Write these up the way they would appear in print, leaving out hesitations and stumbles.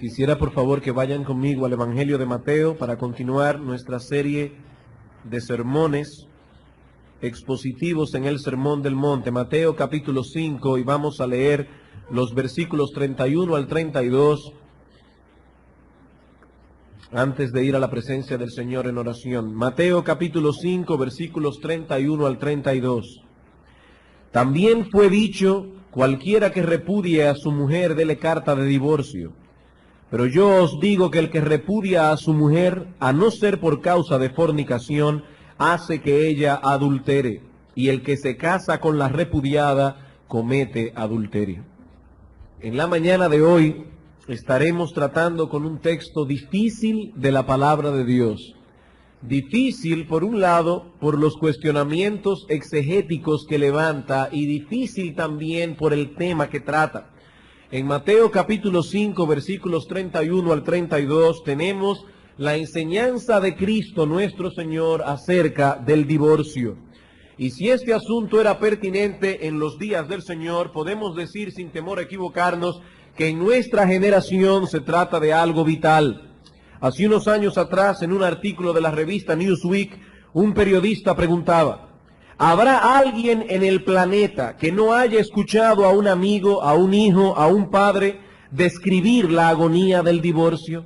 Quisiera por favor que vayan conmigo al Evangelio de Mateo para continuar nuestra serie de sermones expositivos en el Sermón del Monte. Mateo capítulo 5, y vamos a leer los versículos 31 al 32 antes de ir a la presencia del Señor en oración. Mateo capítulo 5, versículos 31 al 32. También fue dicho: cualquiera que repudie a su mujer, dele carta de divorcio. Pero yo os digo que el que repudia a su mujer, a no ser por causa de fornicación, hace que ella adultere, y el que se casa con la repudiada comete adulterio. En la mañana de hoy estaremos tratando con un texto difícil de la palabra de Dios. Difícil, por un lado, por los cuestionamientos exegéticos que levanta, y difícil también por el tema que trata. En Mateo capítulo 5, versículos 31 al 32, tenemos la enseñanza de Cristo nuestro Señor acerca del divorcio. Y si este asunto era pertinente en los días del Señor, podemos decir sin temor a equivocarnos que en nuestra generación se trata de algo vital. Hace unos años atrás, en un artículo de la revista Newsweek, un periodista preguntaba: ¿habrá alguien en el planeta que no haya escuchado a un amigo, a un hijo, a un padre describir la agonía del divorcio?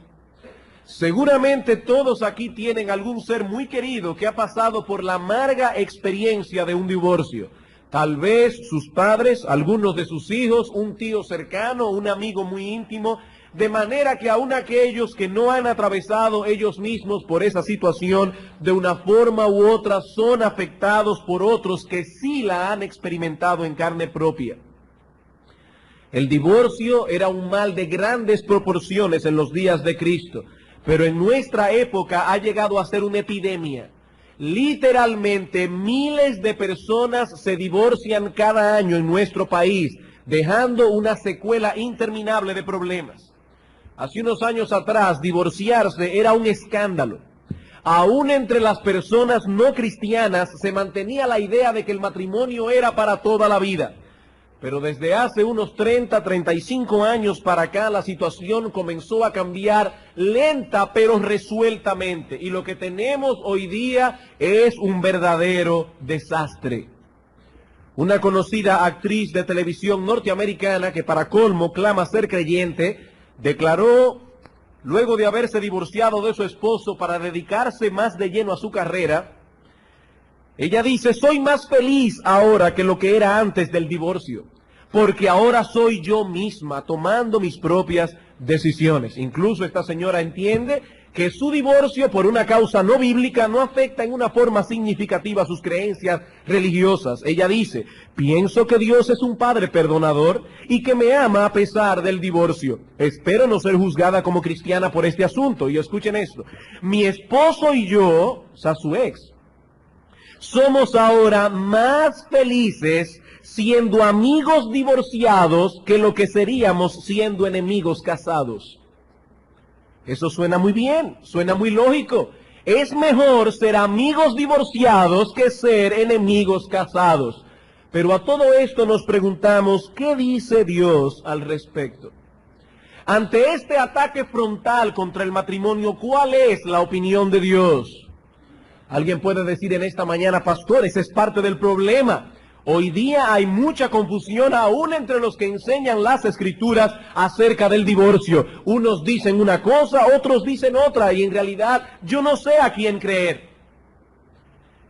Seguramente todos aquí tienen algún ser muy querido que ha pasado por la amarga experiencia de un divorcio. Tal vez sus padres, algunos de sus hijos, un tío cercano, un amigo muy íntimo, de manera que aún aquellos que no han atravesado ellos mismos por esa situación, de una forma u otra son afectados por otros que sí la han experimentado en carne propia. El divorcio era un mal de grandes proporciones en los días de Cristo, pero en nuestra época ha llegado a ser una epidemia. Literalmente miles de personas se divorcian cada año en nuestro país, dejando una secuela interminable de problemas. Hace unos años atrás, divorciarse era un escándalo. Aún entre las personas no cristianas se mantenía la idea de que el matrimonio era para toda la vida. Pero desde hace unos 35 años para acá, la situación comenzó a cambiar lenta pero resueltamente. Y lo que tenemos hoy día es un verdadero desastre. Una conocida actriz de televisión norteamericana, que para colmo clama ser creyente, declaró, luego de haberse divorciado de su esposo para dedicarse más de lleno a su carrera, ella dice: soy más feliz ahora que lo que era antes del divorcio, porque ahora soy yo misma tomando mis propias decisiones. Incluso esta señora entiende que su divorcio por una causa no bíblica no afecta en una forma significativa sus creencias religiosas. Ella dice: pienso que Dios es un Padre perdonador y que me ama a pesar del divorcio. Espero no ser juzgada como cristiana por este asunto. Y escuchen esto: mi esposo y yo, o sea, su ex, somos ahora más felices siendo amigos divorciados que lo que seríamos siendo enemigos casados. Eso suena muy bien, suena muy lógico. Es mejor ser amigos divorciados que ser enemigos casados. Pero a todo esto nos preguntamos: ¿qué dice Dios al respecto? Ante este ataque frontal contra el matrimonio, ¿cuál es la opinión de Dios? Alguien puede decir en esta mañana: pastor, ese es parte del problema. Hoy día hay mucha confusión aún entre los que enseñan las escrituras acerca del divorcio. Unos dicen una cosa, otros dicen otra, y en realidad yo no sé a quién creer.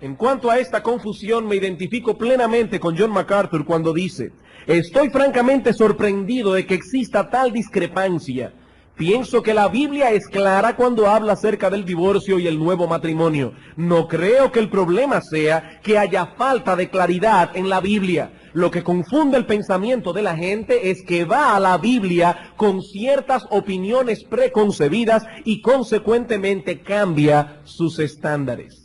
En cuanto a esta confusión, me identifico plenamente con John MacArthur cuando dice: estoy francamente sorprendido de que exista tal discrepancia. Pienso que la Biblia es clara cuando habla acerca del divorcio y el nuevo matrimonio. No creo que el problema sea que haya falta de claridad en la Biblia. Lo que confunde el pensamiento de la gente es que va a la Biblia con ciertas opiniones preconcebidas y consecuentemente cambia sus estándares.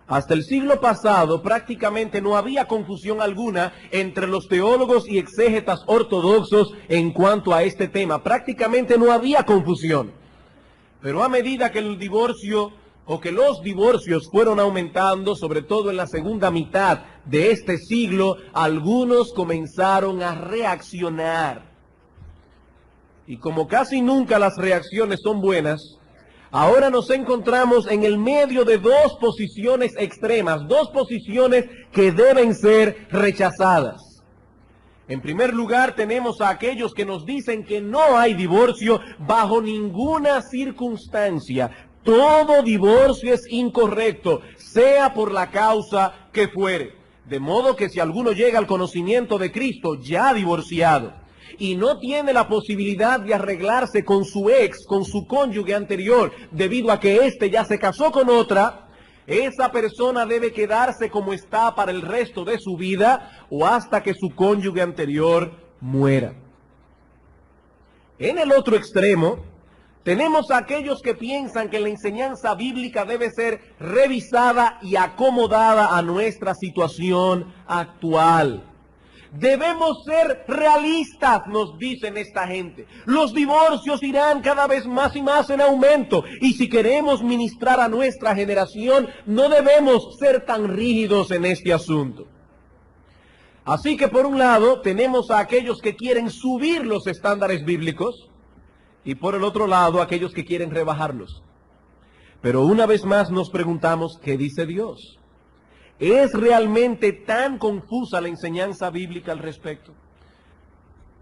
Hasta el siglo pasado prácticamente no había confusión alguna entre los teólogos y exégetas ortodoxos en cuanto a este tema. Prácticamente no había confusión. Pero a medida que el divorcio o que los divorcios fueron aumentando, sobre todo en la segunda mitad de este siglo, algunos comenzaron a reaccionar. Y como casi nunca las reacciones son buenas, ahora nos encontramos en el medio de dos posiciones extremas, dos posiciones que deben ser rechazadas. En primer lugar, tenemos a aquellos que nos dicen que no hay divorcio bajo ninguna circunstancia. Todo divorcio es incorrecto, sea por la causa que fuere. De modo que si alguno llega al conocimiento de Cristo ya divorciado y no tiene la posibilidad de arreglarse con su ex, con su cónyuge anterior, debido a que éste ya se casó con otra, esa persona debe quedarse como está para el resto de su vida o hasta que su cónyuge anterior muera. En el otro extremo, tenemos a aquellos que piensan que la enseñanza bíblica debe ser revisada y acomodada a nuestra situación actual. Debemos ser realistas, nos dicen esta gente. Los divorcios irán cada vez más y más en aumento. Y si queremos ministrar a nuestra generación, no debemos ser tan rígidos en este asunto. Así que por un lado, tenemos a aquellos que quieren subir los estándares bíblicos y por el otro lado, aquellos que quieren rebajarlos. Pero una vez más nos preguntamos, ¿qué dice Dios? ¿Es realmente tan confusa la enseñanza bíblica al respecto?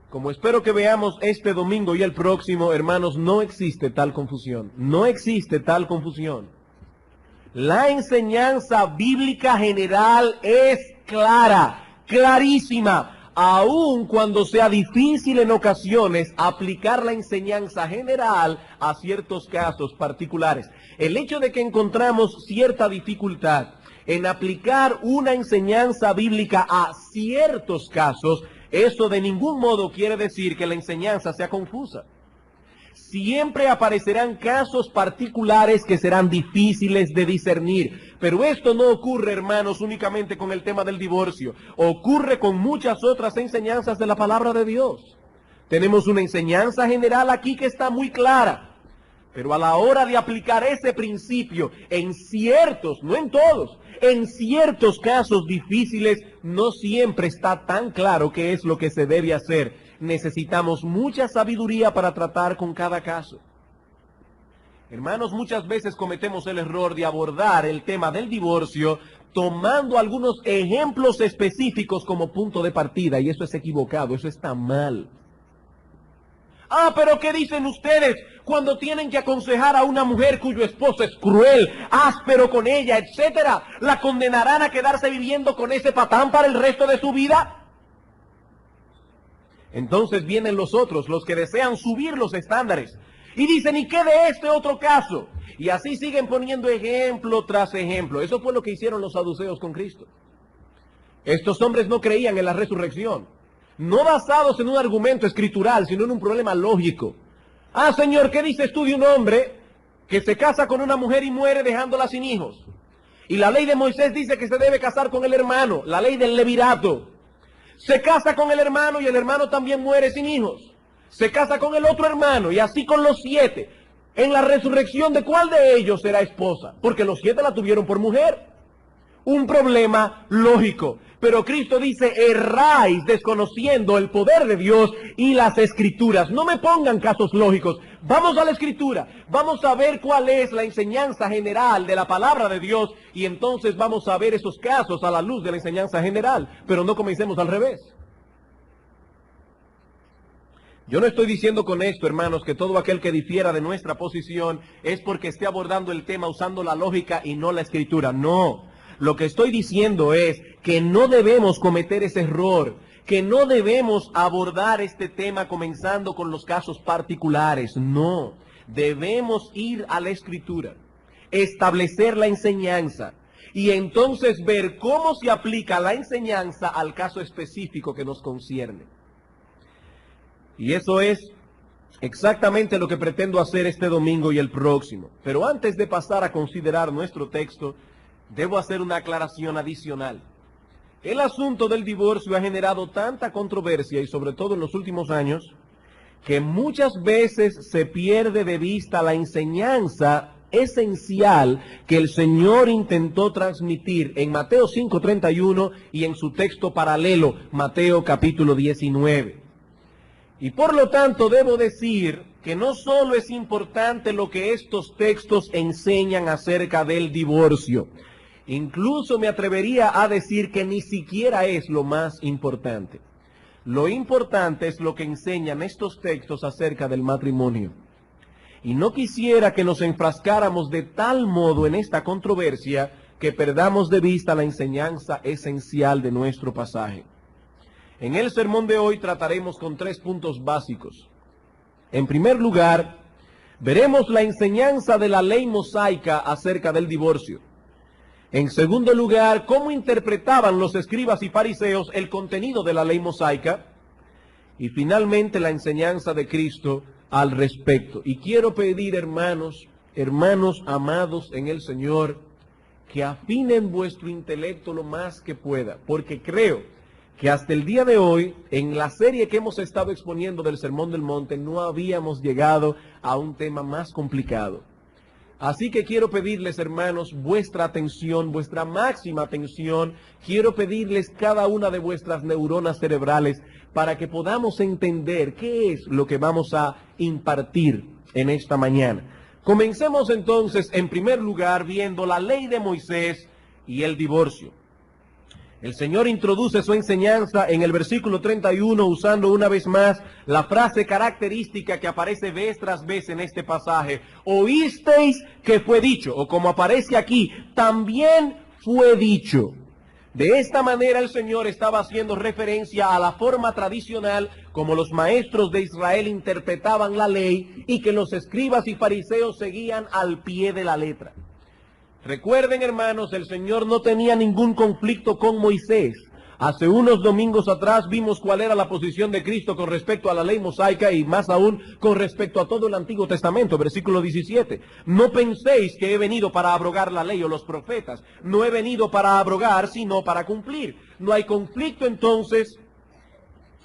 Como espero que veamos este domingo y el próximo, hermanos, no existe tal confusión. No existe tal confusión. La enseñanza bíblica general es clara, clarísima, aun cuando sea difícil en ocasiones aplicar la enseñanza general a ciertos casos particulares. El hecho de que encontramos cierta dificultad en aplicar una enseñanza bíblica a ciertos casos, eso de ningún modo quiere decir que la enseñanza sea confusa. Siempre aparecerán casos particulares que serán difíciles de discernir, pero esto no ocurre, hermanos, únicamente con el tema del divorcio, ocurre con muchas otras enseñanzas de la palabra de Dios. Tenemos una enseñanza general aquí que está muy clara, pero a la hora de aplicar ese principio en ciertos, no en todos, en ciertos casos difíciles, no siempre está tan claro qué es lo que se debe hacer. Necesitamos mucha sabiduría para tratar con cada caso. Hermanos, muchas veces cometemos el error de abordar el tema del divorcio tomando algunos ejemplos específicos como punto de partida, y eso es equivocado, eso está mal. Ah, pero ¿qué dicen ustedes cuando tienen que aconsejar a una mujer cuyo esposo es cruel, áspero con ella, etcétera? ¿La condenarán a quedarse viviendo con ese patán para el resto de su vida? Entonces vienen los otros, los que desean subir los estándares, y dicen, ¿y qué de este otro caso? Y así siguen poniendo ejemplo tras ejemplo. Eso fue lo que hicieron los saduceos con Cristo. Estos hombres no creían en la resurrección. No basados en un argumento escritural, sino en un problema lógico. Ah, Señor, ¿qué dices tú de un hombre que se casa con una mujer y muere dejándola sin hijos? Y la ley de Moisés dice que se debe casar con el hermano, la ley del levirato. Se casa con el hermano y el hermano también muere sin hijos. Se casa con el otro hermano y así con los 7. En la resurrección, ¿de cuál de ellos será esposa? Porque los 7 la tuvieron por mujer. Un problema lógico. Pero Cristo dice, erráis desconociendo el poder de Dios y las Escrituras. No me pongan casos lógicos. Vamos a la Escritura. Vamos a ver cuál es la enseñanza general de la palabra de Dios. Y entonces vamos a ver esos casos a la luz de la enseñanza general. Pero no comencemos al revés. Yo no estoy diciendo con esto, hermanos, que todo aquel que difiera de nuestra posición es porque esté abordando el tema usando la lógica y no la Escritura. No. Lo que estoy diciendo es que no debemos cometer ese error, que no debemos abordar este tema comenzando con los casos particulares. No, debemos ir a la Escritura, establecer la enseñanza y entonces ver cómo se aplica la enseñanza al caso específico que nos concierne. Y eso es exactamente lo que pretendo hacer este domingo y el próximo. Pero antes de pasar a considerar nuestro texto, debo hacer una aclaración adicional. El asunto del divorcio ha generado tanta controversia, y sobre todo en los últimos años, que muchas veces se pierde de vista la enseñanza esencial que el Señor intentó transmitir en Mateo 5:31 y en su texto paralelo, Mateo capítulo 19. Y por lo tanto debo decir que no solo es importante lo que estos textos enseñan acerca del divorcio, incluso me atrevería a decir que ni siquiera es lo más importante. Lo importante es lo que enseñan estos textos acerca del matrimonio. Y no quisiera que nos enfrascáramos de tal modo en esta controversia que perdamos de vista la enseñanza esencial de nuestro pasaje. En el sermón de hoy trataremos con 3 puntos básicos. En primer lugar, veremos la enseñanza de la ley mosaica acerca del divorcio. En segundo lugar, cómo interpretaban los escribas y fariseos el contenido de la ley mosaica. Y finalmente, la enseñanza de Cristo al respecto. Y quiero pedir, hermanos amados en el Señor, que afinen vuestro intelecto lo más que pueda, porque creo que hasta el día de hoy, en la serie que hemos estado exponiendo del Sermón del Monte, no habíamos llegado a un tema más complicado. Así que quiero pedirles, hermanos, vuestra atención, vuestra máxima atención. Quiero pedirles cada una de vuestras neuronas cerebrales para que podamos entender qué es lo que vamos a impartir en esta mañana. Comencemos entonces, en primer lugar, viendo la ley de Moisés y el divorcio. El Señor introduce su enseñanza en el versículo 31 usando una vez más la frase característica que aparece vez tras vez en este pasaje. Oísteis que fue dicho, o como aparece aquí, también fue dicho. De esta manera el Señor estaba haciendo referencia a la forma tradicional como los maestros de Israel interpretaban la ley y que los escribas y fariseos seguían al pie de la letra. Recuerden, hermanos, el Señor no tenía ningún conflicto con Moisés. Hace unos domingos atrás vimos cuál era la posición de Cristo con respecto a la ley mosaica y más aún con respecto a todo el Antiguo Testamento, versículo 17. No penséis que he venido para abrogar la ley o los profetas. No he venido para abrogar, sino para cumplir. No hay conflicto entonces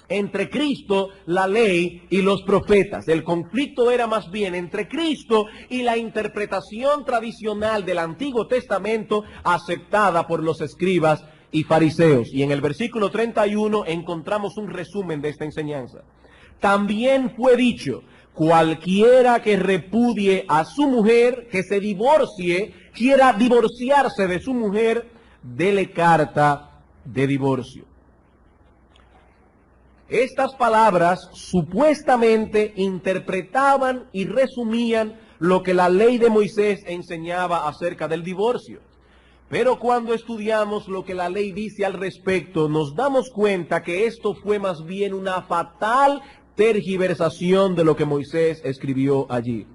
entre Cristo, la ley y los profetas. El conflicto era más bien entre Cristo y la interpretación tradicional del Antiguo Testamento aceptada por los escribas y fariseos. Y en el versículo 31 encontramos un resumen de esta enseñanza. También fue dicho, cualquiera que repudie a su mujer, que se divorcie, quiera divorciarse de su mujer, dele carta de divorcio. Estas palabras supuestamente interpretaban y resumían lo que la ley de Moisés enseñaba acerca del divorcio. Pero cuando estudiamos lo que la ley dice al respecto, nos damos cuenta que esto fue más bien una fatal tergiversación de lo que Moisés escribió allí.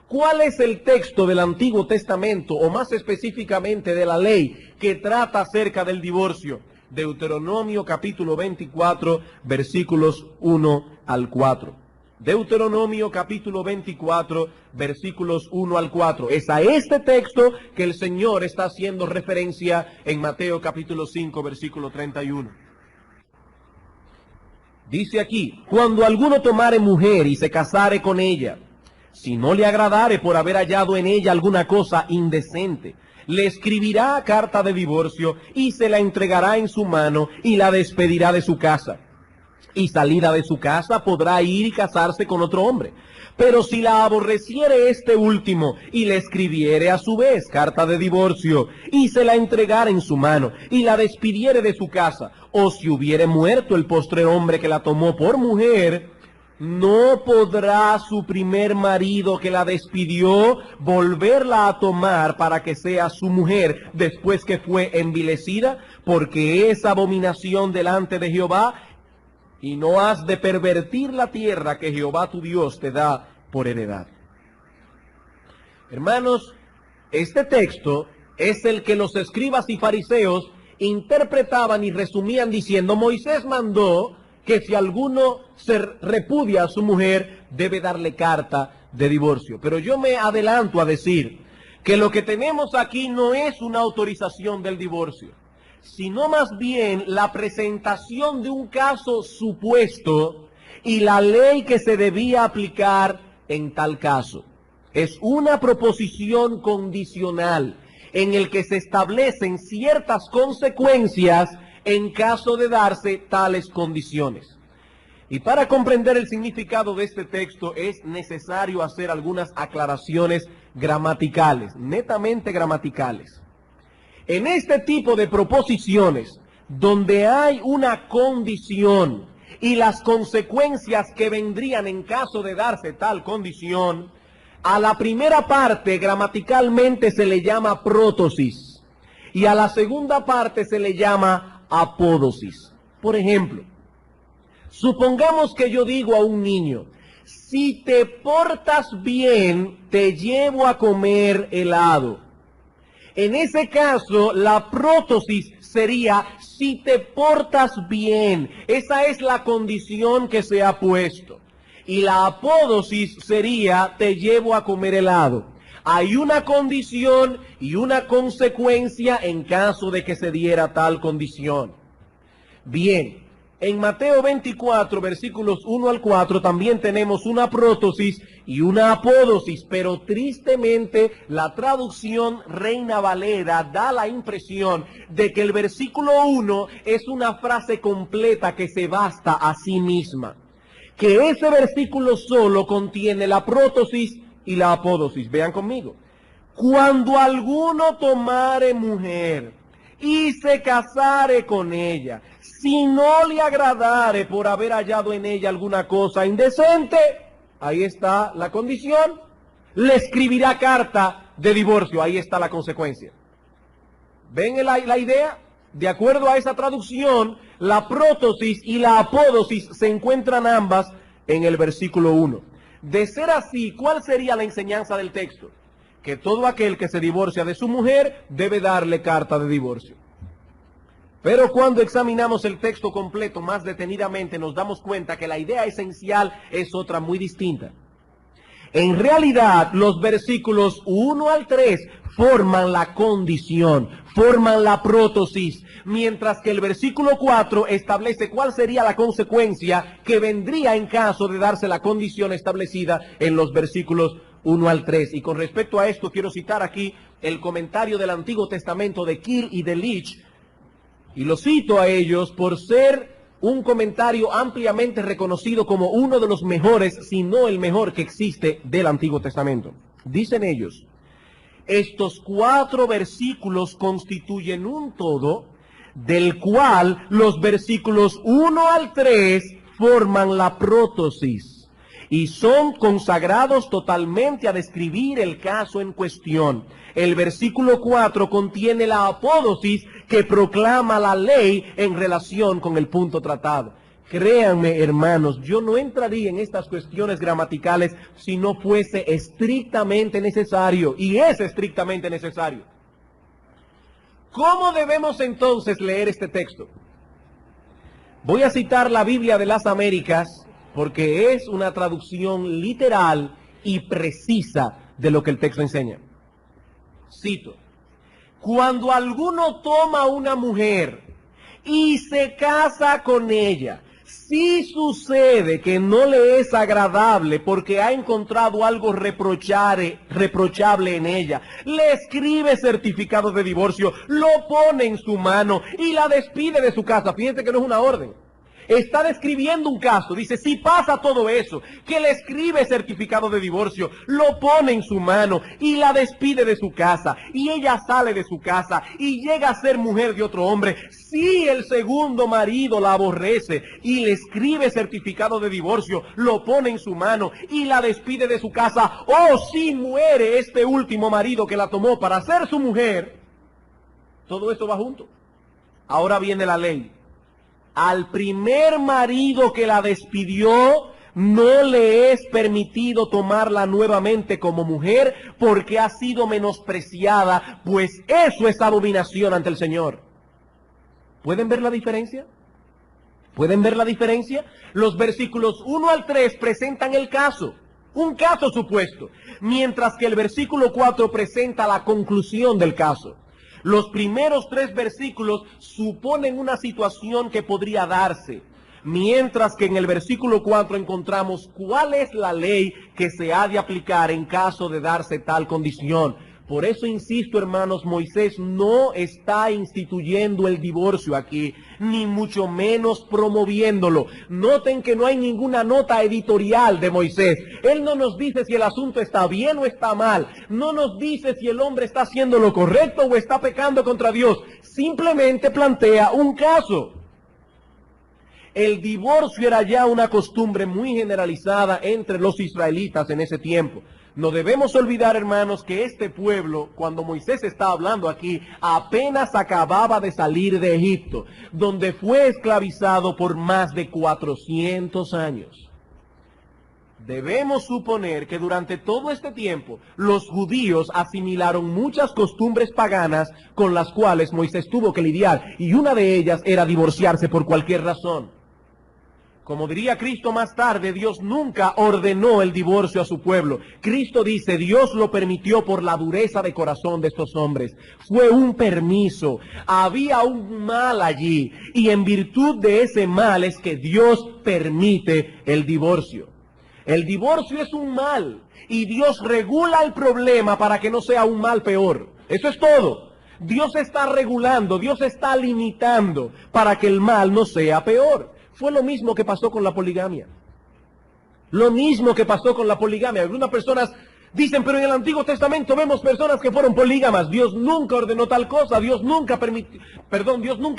¿Cuál es el texto del Antiguo Testamento, o más específicamente de la ley, que trata acerca del divorcio? Deuteronomio capítulo 24, versículos 1 al 4. Deuteronomio capítulo 24, versículos 1 al 4. Es a este texto que el Señor está haciendo referencia en Mateo capítulo 5, versículo 31. Dice aquí, cuando alguno tomare mujer y se casare con ella, si no le agradare por haber hallado en ella alguna cosa indecente, le escribirá carta de divorcio y se la entregará en su mano y la despedirá de su casa. Y salida de su casa podrá ir y casarse con otro hombre. Pero si la aborreciere este último y le escribiere a su vez carta de divorcio y se la entregara en su mano y la despidiere de su casa, o si hubiere muerto el postrer hombre que la tomó por mujer, no podrá su primer marido que la despidió volverla a tomar para que sea su mujer después que fue envilecida, porque es abominación delante de Jehová, y no has de pervertir la tierra que Jehová tu Dios te da por heredad. Hermanos, este texto es el que los escribas y fariseos interpretaban y resumían diciendo, Moisés mandó que si alguno se repudia a su mujer, debe darle carta de divorcio. Pero yo me adelanto a decir que lo que tenemos aquí no es una autorización del divorcio, sino más bien la presentación de un caso supuesto y la ley que se debía aplicar en tal caso. Es una proposición condicional en el que se establecen ciertas consecuencias en caso de darse tales condiciones. Y para comprender el significado de este texto es necesario hacer algunas aclaraciones gramaticales, netamente gramaticales. En este tipo de proposiciones, donde hay una condición y las consecuencias que vendrían en caso de darse tal condición, a la primera parte gramaticalmente se le llama prótosis y a la segunda parte se le llama apódosis. Por ejemplo, supongamos que yo digo a un niño, si te portas bien, te llevo a comer helado. En ese caso, la prótosis sería, si te portas bien. Esa es la condición que se ha puesto. Y la apódosis sería, te llevo a comer helado. Hay una condición y una consecuencia en caso de que se diera tal condición. Bien. En Mateo 24, versículos 1 al 4, también tenemos una prótosis y una apódosis, pero tristemente la traducción Reina Valera da la impresión de que el versículo 1 es una frase completa que se basta a sí misma. Que ese versículo solo contiene la prótosis y la apódosis. Vean conmigo. Cuando alguno tomare mujer y se casare con ella, si no le agradare por haber hallado en ella alguna cosa indecente, ahí está la condición, le escribirá carta de divorcio, ahí está la consecuencia. ¿Ven la idea? De acuerdo a esa traducción, la prótosis y la apódosis se encuentran ambas en el versículo 1. De ser así, ¿cuál sería la enseñanza del texto? Que todo aquel que se divorcia de su mujer debe darle carta de divorcio. Pero cuando examinamos el texto completo más detenidamente nos damos cuenta que la idea esencial es otra muy distinta. En realidad, los versículos 1 al 3 forman la condición, forman la prótosis, mientras que el versículo 4 establece cuál sería la consecuencia que vendría en caso de darse la condición establecida en los versículos 1 al 3. Y con respecto a esto quiero citar aquí el comentario del Antiguo Testamento de Kiel y de Leach, y lo cito a ellos por ser un comentario ampliamente reconocido como uno de los mejores, si no el mejor que existe del Antiguo Testamento. Dicen ellos, estos 4 versículos constituyen un todo, del cual los versículos 1 al 3 forman la prótosis y son consagrados totalmente a describir el caso en cuestión. El versículo 4 contiene la apódosis que proclama la ley en relación con el punto tratado. Créanme, hermanos, yo no entraría en estas cuestiones gramaticales si no fuese estrictamente necesario, y es estrictamente necesario. ¿Cómo debemos entonces leer este texto? Voy a citar la Biblia de las Américas, porque es una traducción literal y precisa de lo que el texto enseña. Cito, cuando alguno toma una mujer y se casa con ella, si sucede que no le es agradable porque ha encontrado algo reprochable en ella, le escribe certificado de divorcio, lo pone en su mano y la despide de su casa. Fíjense que no es una orden. Está describiendo un caso, dice, si pasa todo eso, que le escribe certificado de divorcio, lo pone en su mano y la despide de su casa, y ella sale de su casa y llega a ser mujer de otro hombre, si el segundo marido la aborrece y le escribe certificado de divorcio, lo pone en su mano y la despide de su casa, o si muere este último marido que la tomó para ser su mujer, todo esto va junto. Ahora viene la ley. Al primer marido que la despidió, no le es permitido tomarla nuevamente como mujer porque ha sido menospreciada, pues eso es abominación ante el Señor. ¿Pueden ver la diferencia? ¿Pueden ver la diferencia? Los versículos 1 al 3 presentan el caso, un caso supuesto, mientras que el versículo 4 presenta la conclusión del caso. Los primeros 3 versículos suponen una situación que podría darse, mientras que en el versículo 4 encontramos cuál es la ley que se ha de aplicar en caso de darse tal condición. Por eso insisto, hermanos, Moisés no está instituyendo el divorcio aquí, ni mucho menos promoviéndolo. Noten que no hay ninguna nota editorial de Moisés. Él no nos dice si el asunto está bien o está mal. No nos dice si el hombre está haciendo lo correcto o está pecando contra Dios. Simplemente plantea un caso. El divorcio era ya una costumbre muy generalizada entre los israelitas en ese tiempo. No debemos olvidar, hermanos, que este pueblo, cuando Moisés está hablando aquí, apenas acababa de salir de Egipto, donde fue esclavizado por más de 400 años. Debemos suponer que durante todo este tiempo los judíos asimilaron muchas costumbres paganas con las cuales Moisés tuvo que lidiar, y una de ellas era divorciarse por cualquier razón. Como diría Cristo más tarde, Dios nunca ordenó el divorcio a su pueblo. Cristo dice, Dios lo permitió por la dureza de corazón de estos hombres. Fue un permiso. Había un mal allí. Y en virtud de ese mal es que Dios permite el divorcio. El divorcio es un mal. Y Dios regula el problema para que no sea un mal peor. Eso es todo. Dios está regulando, Dios está limitando para que el mal no sea peor. Fue lo mismo que pasó con la poligamia. Lo mismo que pasó con la poligamia. Algunas personas dicen, pero en el Antiguo Testamento vemos personas que fueron polígamas. Dios nunca ordenó tal cosa. Dios nunca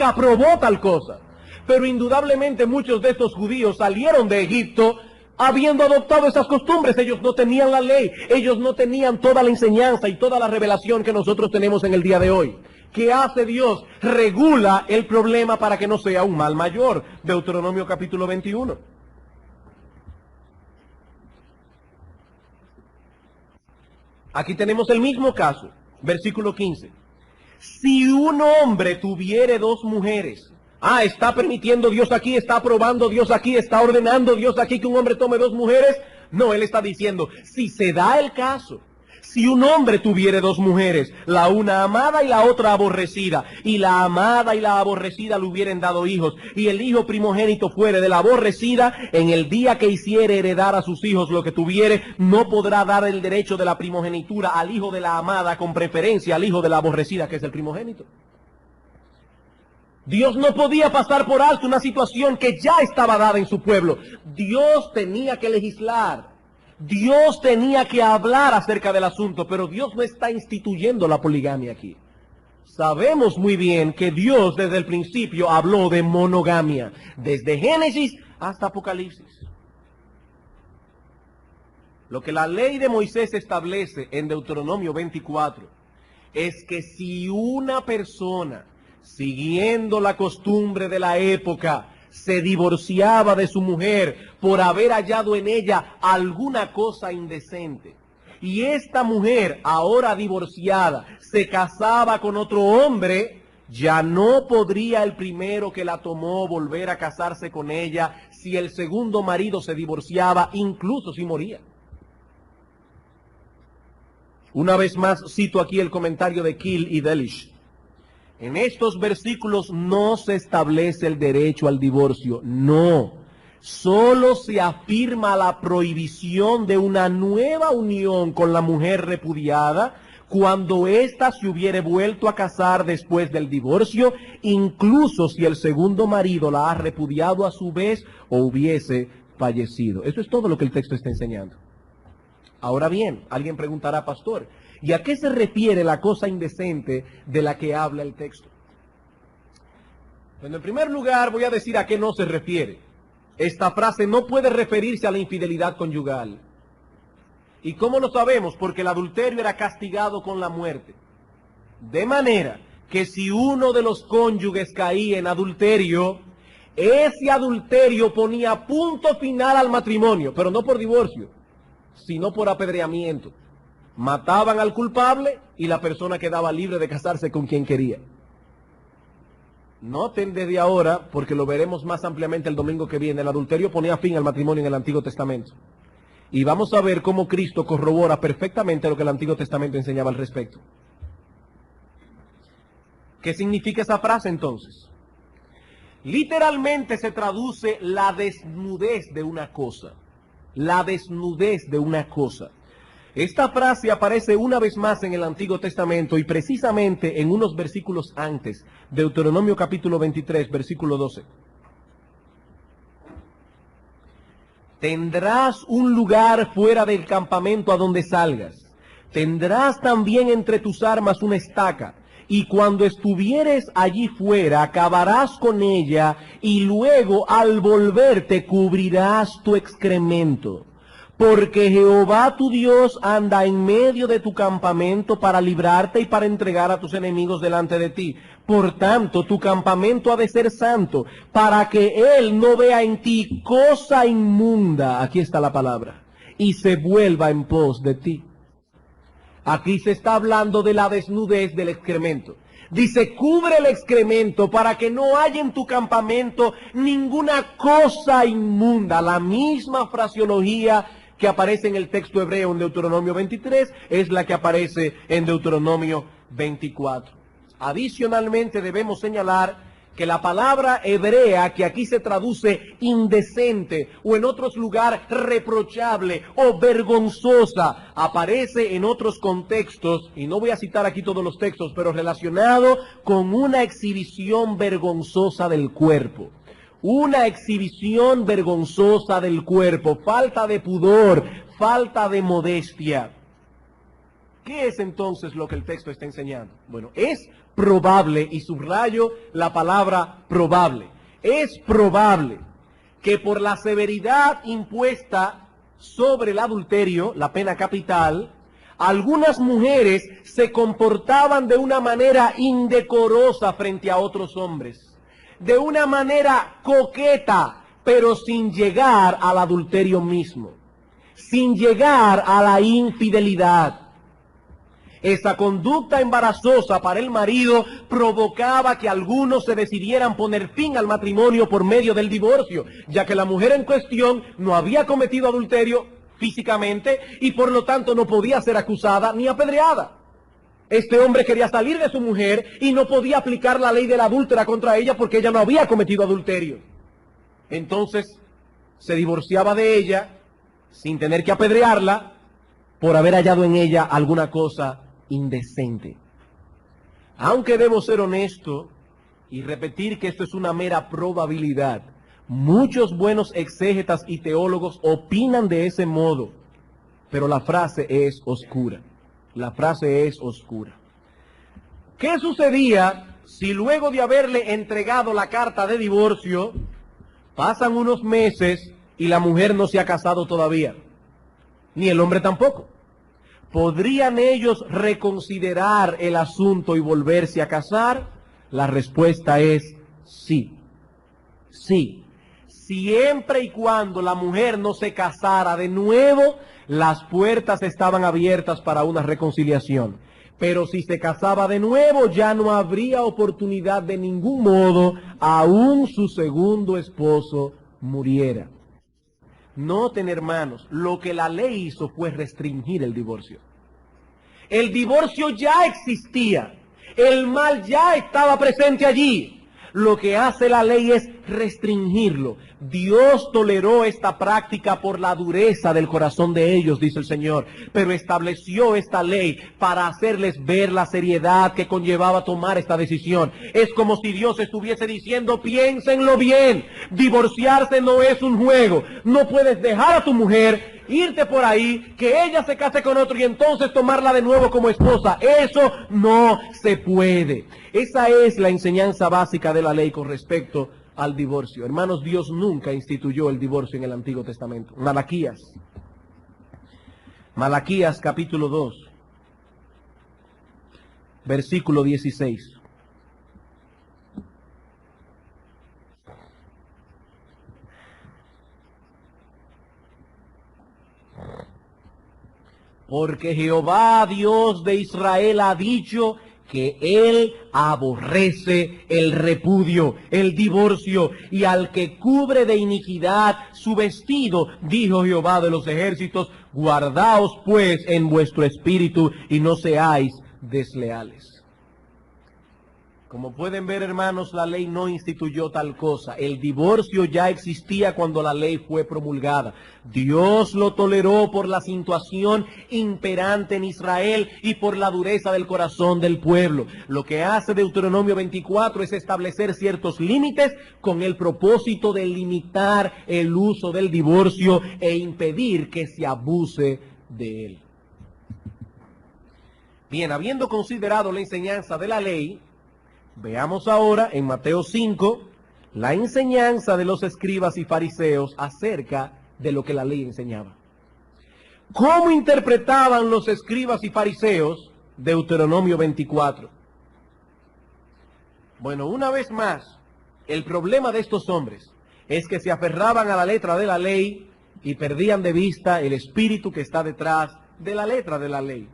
aprobó tal cosa. Pero indudablemente muchos de estos judíos salieron de Egipto habiendo adoptado esas costumbres. Ellos no tenían la ley. Ellos no tenían toda la enseñanza y toda la revelación que nosotros tenemos en el día de hoy. ¿Qué hace Dios? Regula el problema para que no sea un mal mayor. Deuteronomio capítulo 21. Aquí tenemos el mismo caso. Versículo 15. Si un hombre tuviere dos mujeres. ¿Está permitiendo Dios aquí? ¿Está aprobando Dios aquí? ¿Está ordenando Dios aquí que un hombre tome dos mujeres? No, Él está diciendo, si se da el caso. Si un hombre tuviere dos mujeres, la una amada y la otra aborrecida, y la amada y la aborrecida le hubieren dado hijos, y el hijo primogénito fuere de la aborrecida, en el día que hiciere heredar a sus hijos lo que tuviere, no podrá dar el derecho de la primogenitura al hijo de la amada con preferencia al hijo de la aborrecida, que es el primogénito. Dios no podía pasar por alto una situación que ya estaba dada en su pueblo. Dios tenía que legislar. Dios tenía que hablar acerca del asunto, pero Dios no está instituyendo la poligamia aquí. Sabemos muy bien que Dios desde el principio habló de monogamia, desde Génesis hasta Apocalipsis. Lo que la ley de Moisés establece en Deuteronomio 24 es que si una persona, siguiendo la costumbre de la época, se divorciaba de su mujer por haber hallado en ella alguna cosa indecente, y esta mujer, ahora divorciada, se casaba con otro hombre, ya no podría el primero que la tomó volver a casarse con ella si el segundo marido se divorciaba, incluso si moría. Una vez más cito aquí el comentario de Kiel y Delitzsch. En estos versículos no se establece el derecho al divorcio, no. Solo se afirma la prohibición de una nueva unión con la mujer repudiada cuando ésta se hubiere vuelto a casar después del divorcio, incluso si el segundo marido la ha repudiado a su vez o hubiese fallecido. Eso es todo lo que el texto está enseñando. Ahora bien, alguien preguntará, pastor, ¿y a qué se refiere la cosa indecente de la que habla el texto? Bueno, en primer lugar voy a decir a qué no se refiere. Esta frase no puede referirse a la infidelidad conyugal. ¿Y cómo lo sabemos? Porque el adulterio era castigado con la muerte. De manera que si uno de los cónyuges caía en adulterio, ese adulterio ponía punto final al matrimonio, pero no por divorcio, sino por apedreamiento. Mataban al culpable y la persona quedaba libre de casarse con quien quería. Noten desde ahora, porque lo veremos más ampliamente el domingo que viene, el adulterio ponía fin al matrimonio en el Antiguo Testamento. Y vamos a ver cómo Cristo corrobora perfectamente lo que el Antiguo Testamento enseñaba al respecto. ¿Qué significa esa frase entonces? Literalmente se traduce la desnudez de una cosa. La desnudez de una cosa. Esta frase aparece una vez más en el Antiguo Testamento y precisamente en unos versículos antes, Deuteronomio capítulo 23, versículo 12. Tendrás un lugar fuera del campamento a donde salgas. Tendrás también entre tus armas una estaca. Y cuando estuvieres allí fuera, acabarás con ella, y luego al volverte cubrirás tu excremento. Porque Jehová tu Dios anda en medio de tu campamento para librarte y para entregar a tus enemigos delante de ti. Por tanto, tu campamento ha de ser santo, para que Él no vea en ti cosa inmunda, aquí está la palabra, y se vuelva en pos de ti. Aquí se está hablando de la desnudez del excremento. Dice, cubre el excremento para que no haya en tu campamento ninguna cosa inmunda. La misma fraseología que aparece en el texto hebreo en Deuteronomio 23 es la que aparece en Deuteronomio 24. Adicionalmente debemos señalar que la palabra hebrea que aquí se traduce indecente o en otros lugares reprochable o vergonzosa aparece en otros contextos, y no voy a citar aquí todos los textos, pero relacionado con una exhibición vergonzosa del cuerpo. Una exhibición vergonzosa del cuerpo, falta de pudor, falta de modestia. ¿Qué es entonces lo que el texto está enseñando? Bueno, es probable, y subrayo la palabra probable, es probable que por la severidad impuesta sobre el adulterio, la pena capital, algunas mujeres se comportaban de una manera indecorosa frente a otros hombres, de una manera coqueta, pero sin llegar al adulterio mismo, sin llegar a la infidelidad. Esa conducta embarazosa para el marido provocaba que algunos se decidieran poner fin al matrimonio por medio del divorcio, ya que la mujer en cuestión no había cometido adulterio físicamente y por lo tanto no podía ser acusada ni apedreada. Este hombre quería salir de su mujer y no podía aplicar la ley de la adúltera contra ella porque ella no había cometido adulterio. Entonces se divorciaba de ella sin tener que apedrearla por haber hallado en ella alguna cosa indecente. Aunque debo ser honesto y repetir que esto es una mera probabilidad, muchos buenos exégetas y teólogos opinan de ese modo, pero la frase es oscura. La frase es oscura. ¿Qué sucedía si luego de haberle entregado la carta de divorcio, pasan unos meses y la mujer no se ha casado todavía? Ni el hombre tampoco. ¿Podrían ellos reconsiderar el asunto y volverse a casar? La respuesta es sí. Sí. Siempre y cuando la mujer no se casara de nuevo, las puertas estaban abiertas para una reconciliación. Pero si se casaba de nuevo, ya no habría oportunidad de ningún modo, aún su segundo esposo muriera. Noten, hermanos, lo que la ley hizo fue restringir el divorcio. El divorcio ya existía, el mal ya estaba presente allí. Lo que hace la ley es restringirlo. Dios toleró esta práctica por la dureza del corazón de ellos, dice el Señor, pero estableció esta ley para hacerles ver la seriedad que conllevaba tomar esta decisión. Es como si Dios estuviese diciendo, piénsenlo bien, divorciarse no es un juego, no puedes dejar a tu mujer, irte por ahí, que ella se case con otro y entonces tomarla de nuevo como esposa. Eso no se puede. Esa es la enseñanza básica de la ley con respecto al divorcio. Hermanos, Dios nunca instituyó el divorcio en el Antiguo Testamento. Malaquías capítulo 2, versículo 16. Porque Jehová, Dios de Israel, ha dicho que Él aborrece el repudio, el divorcio, y al que cubre de iniquidad su vestido, dijo Jehová de los ejércitos, guardaos pues en vuestro espíritu y no seáis desleales. Como pueden ver, hermanos, la ley no instituyó tal cosa. El divorcio ya existía cuando la ley fue promulgada. Dios lo toleró por la situación imperante en Israel y por la dureza del corazón del pueblo. Lo que hace Deuteronomio 24 es establecer ciertos límites con el propósito de limitar el uso del divorcio e impedir que se abuse de él. Bien, habiendo considerado la enseñanza de la ley, veamos ahora en Mateo 5 la enseñanza de los escribas y fariseos acerca de lo que la ley enseñaba. ¿Cómo interpretaban los escribas y fariseos Deuteronomio 24? Bueno, una vez más, el problema de estos hombres es que se aferraban a la letra de la ley y perdían de vista el espíritu que está detrás de la letra de la ley.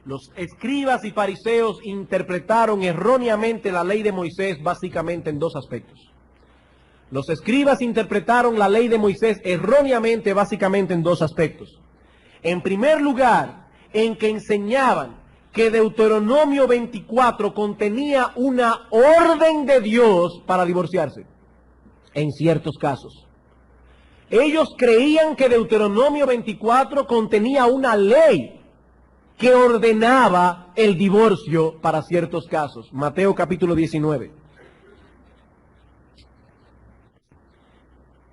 Los escribas y fariseos interpretaron erróneamente la ley de Moisés básicamente en dos aspectos. Los escribas interpretaron la ley de Moisés erróneamente básicamente en dos aspectos. En primer lugar, en que enseñaban que Deuteronomio 24 contenía una orden de Dios para divorciarse, en ciertos casos. Ellos creían que Deuteronomio 24 contenía una ley que ordenaba el divorcio para ciertos casos. Mateo capítulo 19.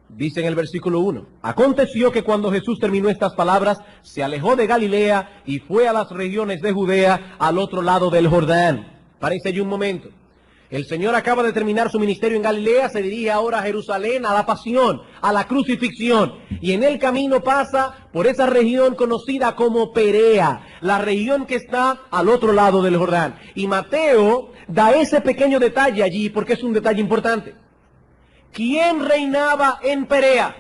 Dice en el versículo 1, aconteció que cuando Jesús terminó estas palabras, se alejó de Galilea y fue a las regiones de Judea, al otro lado del Jordán. Párense allí un momento. El Señor acaba de terminar su ministerio en Galilea, se dirige ahora a Jerusalén, a la pasión, a la crucifixión. Y en el camino pasa por esa región conocida como Perea, la región que está al otro lado del Jordán. Y Mateo da ese pequeño detalle allí porque es un detalle importante. ¿Quién reinaba en Perea?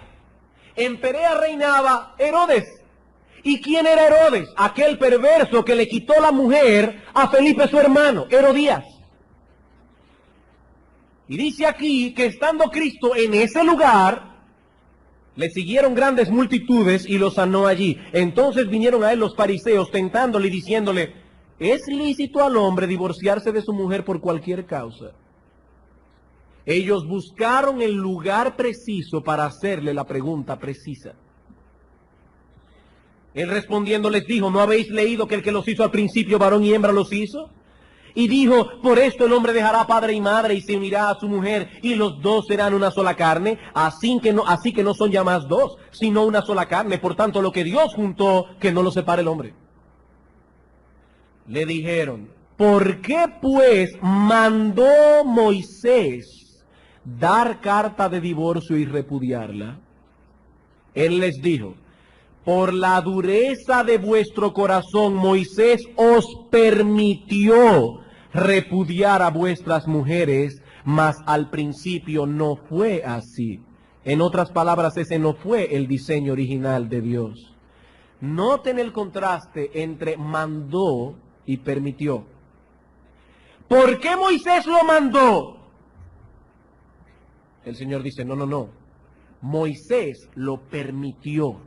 En Perea reinaba Herodes. ¿Y quién era Herodes? Aquel perverso que le quitó la mujer a Felipe su hermano, Herodías. Y dice aquí que estando Cristo en ese lugar, le siguieron grandes multitudes y lo sanó allí. Entonces vinieron a él los fariseos tentándole y diciéndole, ¿es lícito al hombre divorciarse de su mujer por cualquier causa? Ellos buscaron el lugar preciso para hacerle la pregunta precisa. Él respondiendo les dijo, ¿no habéis leído que el que los hizo al principio varón y hembra los hizo? Y dijo, por esto el hombre dejará padre y madre y se unirá a su mujer y los dos serán una sola carne, así que no son ya más dos, sino una sola carne. Por tanto, lo que Dios juntó, que no lo separe el hombre. Le dijeron, ¿por qué pues mandó Moisés dar carta de divorcio y repudiarla? Él les dijo, por la dureza de vuestro corazón Moisés os permitió repudiar a vuestras mujeres, mas al principio no fue así. En otras palabras, ese no fue el diseño original de Dios. Noten el contraste entre mandó y permitió. ¿Por qué Moisés lo mandó? El Señor dice, no. Moisés lo permitió.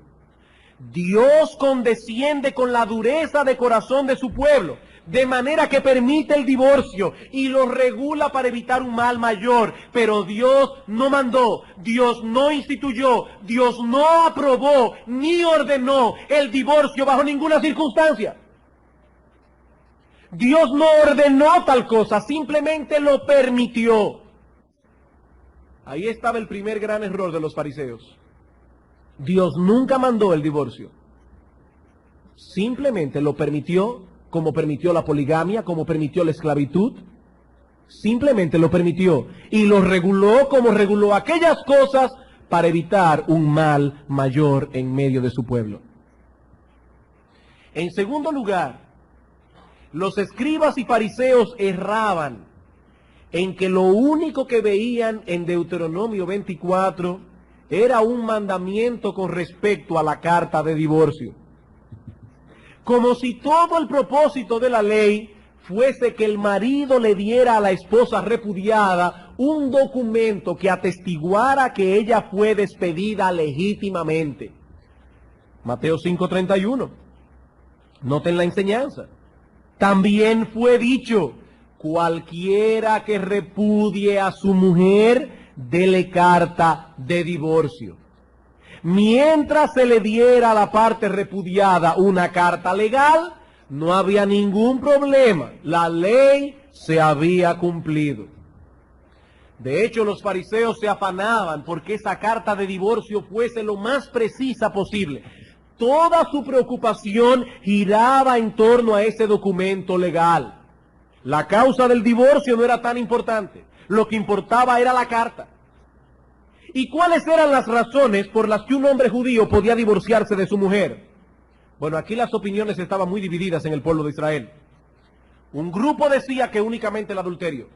Dios condesciende con la dureza de corazón de su pueblo, de manera que permite el divorcio y lo regula para evitar un mal mayor. Pero Dios no mandó, Dios no instituyó, Dios no aprobó ni ordenó el divorcio bajo ninguna circunstancia. Dios no ordenó tal cosa, simplemente lo permitió. Ahí estaba el primer gran error de los fariseos. Dios nunca mandó el divorcio. Simplemente lo permitió, como permitió la poligamia, como permitió la esclavitud. Simplemente lo permitió y lo reguló como reguló aquellas cosas para evitar un mal mayor en medio de su pueblo. En segundo lugar, los escribas y fariseos erraban en que lo único que veían en Deuteronomio 24 era un mandamiento con respecto a la carta de divorcio. Como si todo el propósito de la ley fuese que el marido le diera a la esposa repudiada un documento que atestiguara que ella fue despedida legítimamente. Mateo 5:31. Noten la enseñanza. También fue dicho, cualquiera que repudie a su mujer, dele carta de divorcio. Mientras se le diera a la parte repudiada una carta legal, no había ningún problema. La ley se había cumplido. De hecho, los fariseos se afanaban porque esa carta de divorcio fuese lo más precisa posible. Toda su preocupación giraba en torno a ese documento legal. La causa del divorcio no era tan importante. Lo que importaba era la carta. ¿Y cuáles eran las razones por las que un hombre judío podía divorciarse de su mujer? Bueno, aquí las opiniones estaban muy divididas en el pueblo de Israel. Un grupo decía que únicamente el adulterio,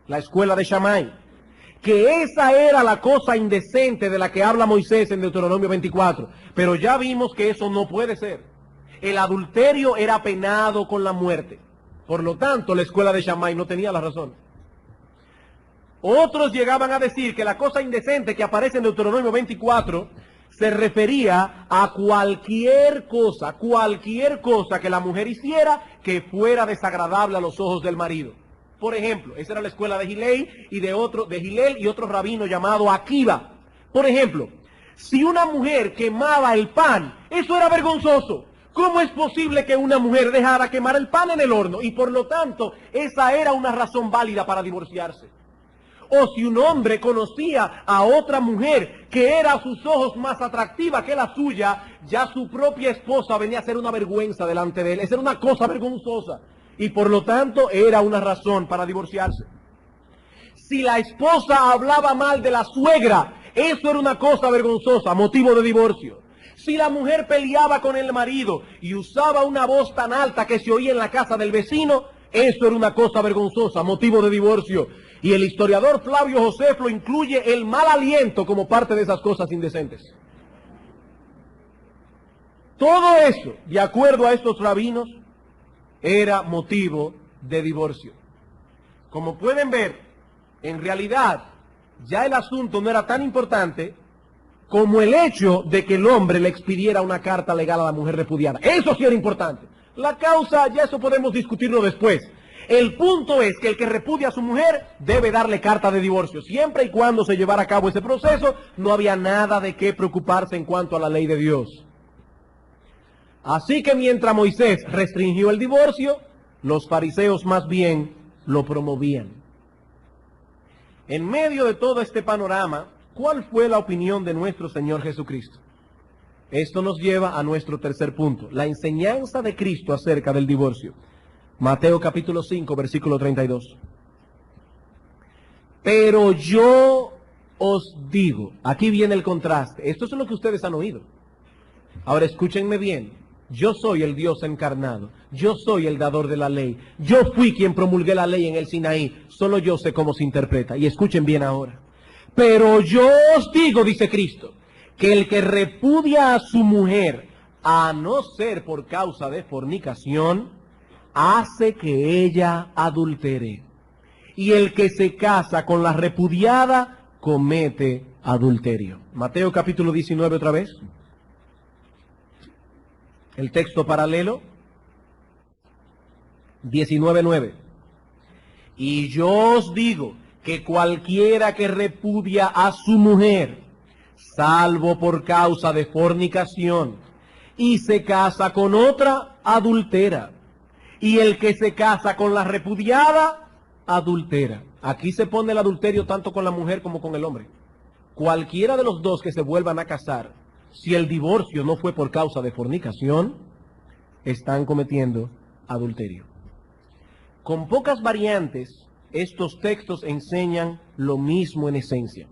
la escuela de Shammai, que esa era la cosa indecente de la que habla Moisés en Deuteronomio 24. Pero ya vimos que eso no puede ser. El adulterio era penado con la muerte. Por lo tanto, la escuela de Shammai no tenía la razón. Otros llegaban a decir que la cosa indecente que aparece en Deuteronomio 24 se refería a cualquier cosa que la mujer hiciera que fuera desagradable a los ojos del marido. Por ejemplo, esa era la escuela de Hillel y otro rabino llamado Akiva. Por ejemplo, si una mujer quemaba el pan, eso era vergonzoso. ¿Cómo es posible que una mujer dejara quemar el pan en el horno? Y por lo tanto, esa era una razón válida para divorciarse. O si un hombre conocía a otra mujer que era a sus ojos más atractiva que la suya, ya su propia esposa venía a ser una vergüenza delante de él. Esa era una cosa vergonzosa. Y por lo tanto era una razón para divorciarse. Si la esposa hablaba mal de la suegra, eso era una cosa vergonzosa, motivo de divorcio. Si la mujer peleaba con el marido y usaba una voz tan alta que se oía en la casa del vecino, eso era una cosa vergonzosa, motivo de divorcio. Y el historiador Flavio Josefo incluye el mal aliento como parte de esas cosas indecentes. Todo eso, de acuerdo a estos rabinos, era motivo de divorcio. Como pueden ver, en realidad, ya el asunto no era tan importante como el hecho de que el hombre le expidiera una carta legal a la mujer repudiada. Eso sí era importante. La causa, ya eso podemos discutirlo después. El punto es que el que repudia a su mujer debe darle carta de divorcio. Siempre y cuando se llevara a cabo ese proceso, no había nada de qué preocuparse en cuanto a la ley de Dios. Así que mientras Moisés restringió el divorcio, los fariseos más bien lo promovían. En medio de todo este panorama, ¿cuál fue la opinión de nuestro Señor Jesucristo? Esto nos lleva a nuestro tercer punto, la enseñanza de Cristo acerca del divorcio. Mateo capítulo 5, versículo 32. Pero yo os digo, aquí viene el contraste, esto es lo que ustedes han oído. Ahora escúchenme bien. Yo soy el Dios encarnado, yo soy el dador de la ley, yo fui quien promulgué la ley en el Sinaí, solo yo sé cómo se interpreta, y escuchen bien ahora. Pero yo os digo, dice Cristo, que el que repudia a su mujer, a no ser por causa de fornicación, hace que ella adultere. Y el que se casa con la repudiada, comete adulterio. Mateo capítulo 19 otra vez. El texto paralelo, 19:9. Y yo os digo que cualquiera que repudia a su mujer, salvo por causa de fornicación, y se casa con otra, adultera. Y el que se casa con la repudiada, adultera. Aquí se pone el adulterio tanto con la mujer como con el hombre. Cualquiera de los dos que se vuelvan a casar, si el divorcio no fue por causa de fornicación, están cometiendo adulterio. Con pocas variantes, estos textos enseñan lo mismo en esencia.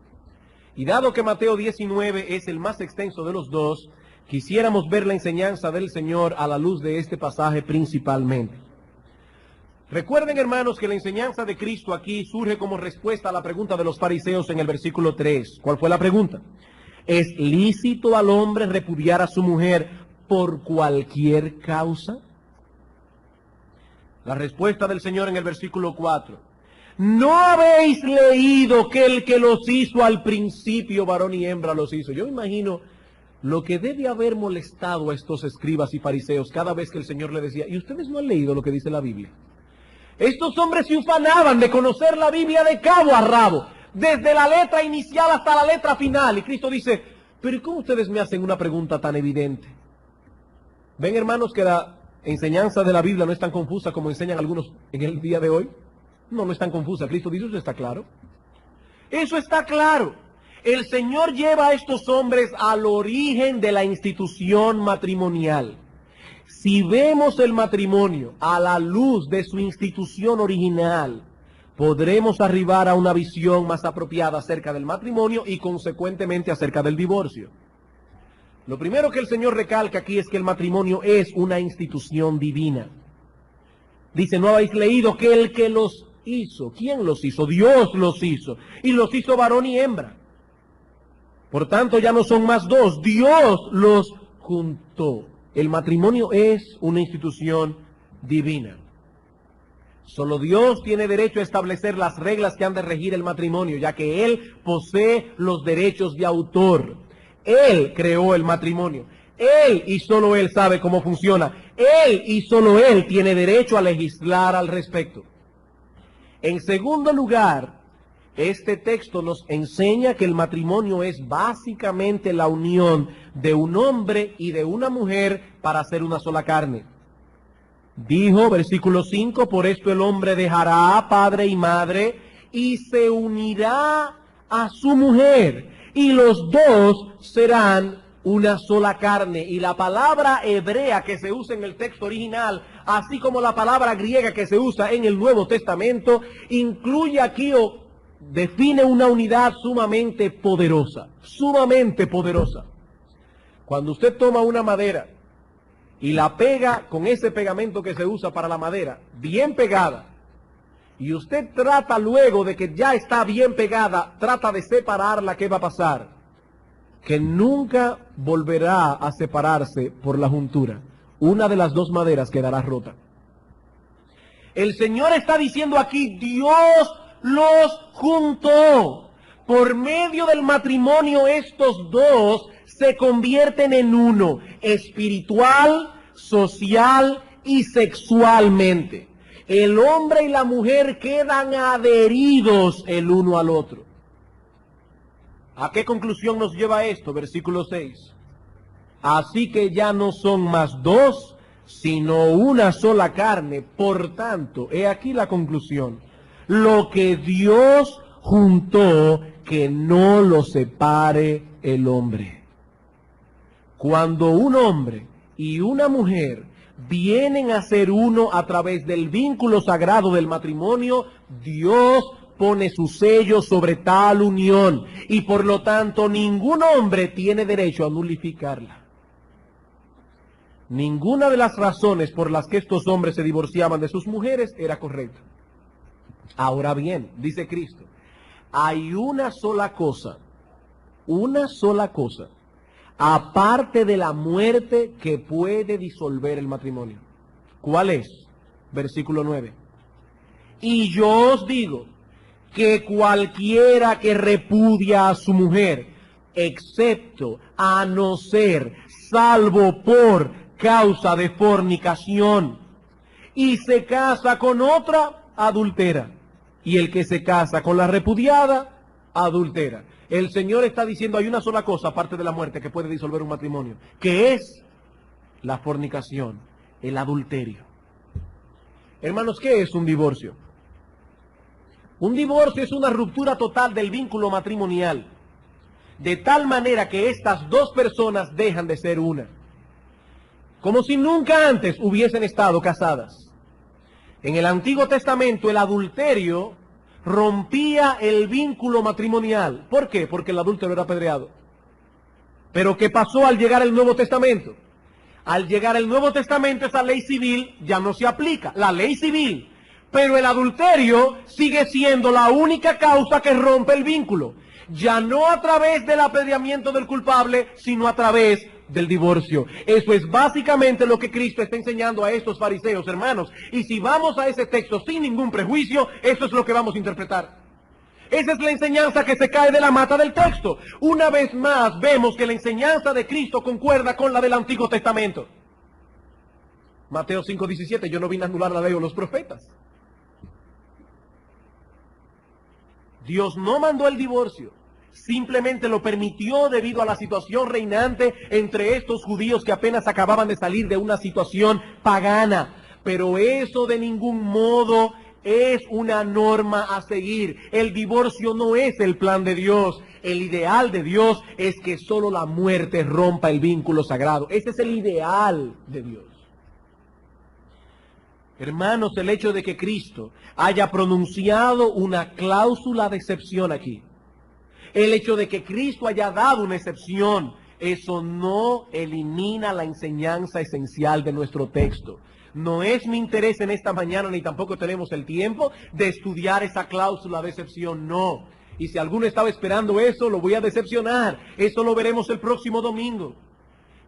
Y dado que Mateo 19 es el más extenso de los dos, quisiéramos ver la enseñanza del Señor a la luz de este pasaje principalmente. Recuerden, hermanos, que la enseñanza de Cristo aquí surge como respuesta a la pregunta de los fariseos en el versículo 3. ¿Cuál fue la pregunta? ¿Es lícito al hombre repudiar a su mujer por cualquier causa? La respuesta del Señor en el versículo 4. ¿No habéis leído que el que los hizo al principio, varón y hembra, los hizo? Yo imagino lo que debe haber molestado a estos escribas y fariseos cada vez que el Señor le decía, ¿y ustedes no han leído lo que dice la Biblia? Estos hombres se ufanaban de conocer la Biblia de cabo a rabo, desde la letra inicial hasta la letra final. Y Cristo dice, pero ¿cómo ustedes me hacen una pregunta tan evidente? ¿Ven, hermanos, que la enseñanza de la Biblia no es tan confusa como enseñan algunos en el día de hoy? No, no es tan confusa. Cristo dice, eso está claro. Eso está claro. El Señor lleva a estos hombres al origen de la institución matrimonial. Si vemos el matrimonio a la luz de su institución original, podremos arribar a una visión más apropiada acerca del matrimonio y consecuentemente acerca del divorcio. Lo primero que el Señor recalca aquí es que el matrimonio es una institución divina. Dice, ¿no habéis leído que el que los hizo? ¿Quién los hizo? Dios los hizo. Y los hizo varón y hembra. Por tanto, ya no son más dos. Dios los juntó. El matrimonio es una institución divina. Solo Dios tiene derecho a establecer las reglas que han de regir el matrimonio, ya que Él posee los derechos de autor. Él creó el matrimonio. Él y solo Él sabe cómo funciona. Él y solo Él tiene derecho a legislar al respecto. En segundo lugar, este texto nos enseña que el matrimonio es básicamente la unión de un hombre y de una mujer para hacer una sola carne. Dijo, versículo 5, por esto el hombre dejará a padre y madre y se unirá a su mujer, y los dos serán una sola carne. Y la palabra hebrea que se usa en el texto original, así como la palabra griega que se usa en el Nuevo Testamento, incluye aquí o define una unidad sumamente poderosa, sumamente poderosa. Cuando usted toma una madera y la pega con ese pegamento que se usa para la madera, bien pegada, y usted trata luego de que ya está bien pegada, trata de separarla, ¿qué va a pasar? Que nunca volverá a separarse por la juntura. Una de las dos maderas quedará rota. El Señor está diciendo aquí, Dios los juntó. Por medio del matrimonio estos dos se convierten en uno, espiritual, social y sexualmente. El hombre y la mujer quedan adheridos el uno al otro. ¿A qué conclusión nos lleva esto? Versículo 6. Así que ya no son más dos, sino una sola carne. Por tanto, he aquí la conclusión. Lo que Dios juntó, que no lo separe el hombre. Cuando un hombre y una mujer vienen a ser uno a través del vínculo sagrado del matrimonio, Dios pone su sello sobre tal unión y por lo tanto ningún hombre tiene derecho a nulificarla. Ninguna de las razones por las que estos hombres se divorciaban de sus mujeres era correcta. Ahora bien, dice Cristo, hay una sola cosa, aparte de la muerte, que puede disolver el matrimonio. ¿Cuál es? Versículo 9. Y yo os digo que cualquiera que repudia a su mujer, excepto a no ser salvo por causa de fornicación, y se casa con otra, adultera. Y el que se casa con la repudiada, adultera. El Señor está diciendo, hay una sola cosa, aparte de la muerte, que puede disolver un matrimonio, que es la fornicación, el adulterio. Hermanos, ¿qué es un divorcio? Un divorcio es una ruptura total del vínculo matrimonial, de tal manera que estas dos personas dejan de ser una, como si nunca antes hubiesen estado casadas. En el Antiguo Testamento el adulterio rompía el vínculo matrimonial. ¿Por qué? Porque el adúltero era apedreado. Pero ¿qué pasó al llegar el Nuevo Testamento? Al llegar el Nuevo Testamento esa ley civil ya no se aplica, la ley civil. Pero el adulterio sigue siendo la única causa que rompe el vínculo. Ya no a través del apedreamiento del culpable, sino a través del divorcio. Eso es básicamente lo que Cristo está enseñando a estos fariseos, hermanos. Y si vamos a ese texto sin ningún prejuicio, eso es lo que vamos a interpretar. Esa es la enseñanza que se cae de la mata del texto. Una vez más vemos que la enseñanza de Cristo concuerda con la del Antiguo Testamento. Mateo 5:17, yo no vine a anular la ley o los profetas. Dios no mandó el divorcio, simplemente lo permitió debido a la situación reinante entre estos judíos que apenas acababan de salir de una situación pagana. Pero eso de ningún modo es una norma a seguir. El divorcio no es el plan de Dios. El ideal de Dios es que solo la muerte rompa el vínculo sagrado. Ese es el ideal de Dios. Hermanos, el hecho de que Cristo haya pronunciado una cláusula de excepción aquí, el hecho de que Cristo haya dado una excepción, eso no elimina la enseñanza esencial de nuestro texto. No es mi interés en esta mañana, ni tampoco tenemos el tiempo de estudiar esa cláusula de excepción, no. Y si alguno estaba esperando eso, lo voy a decepcionar. Eso lo veremos el próximo domingo.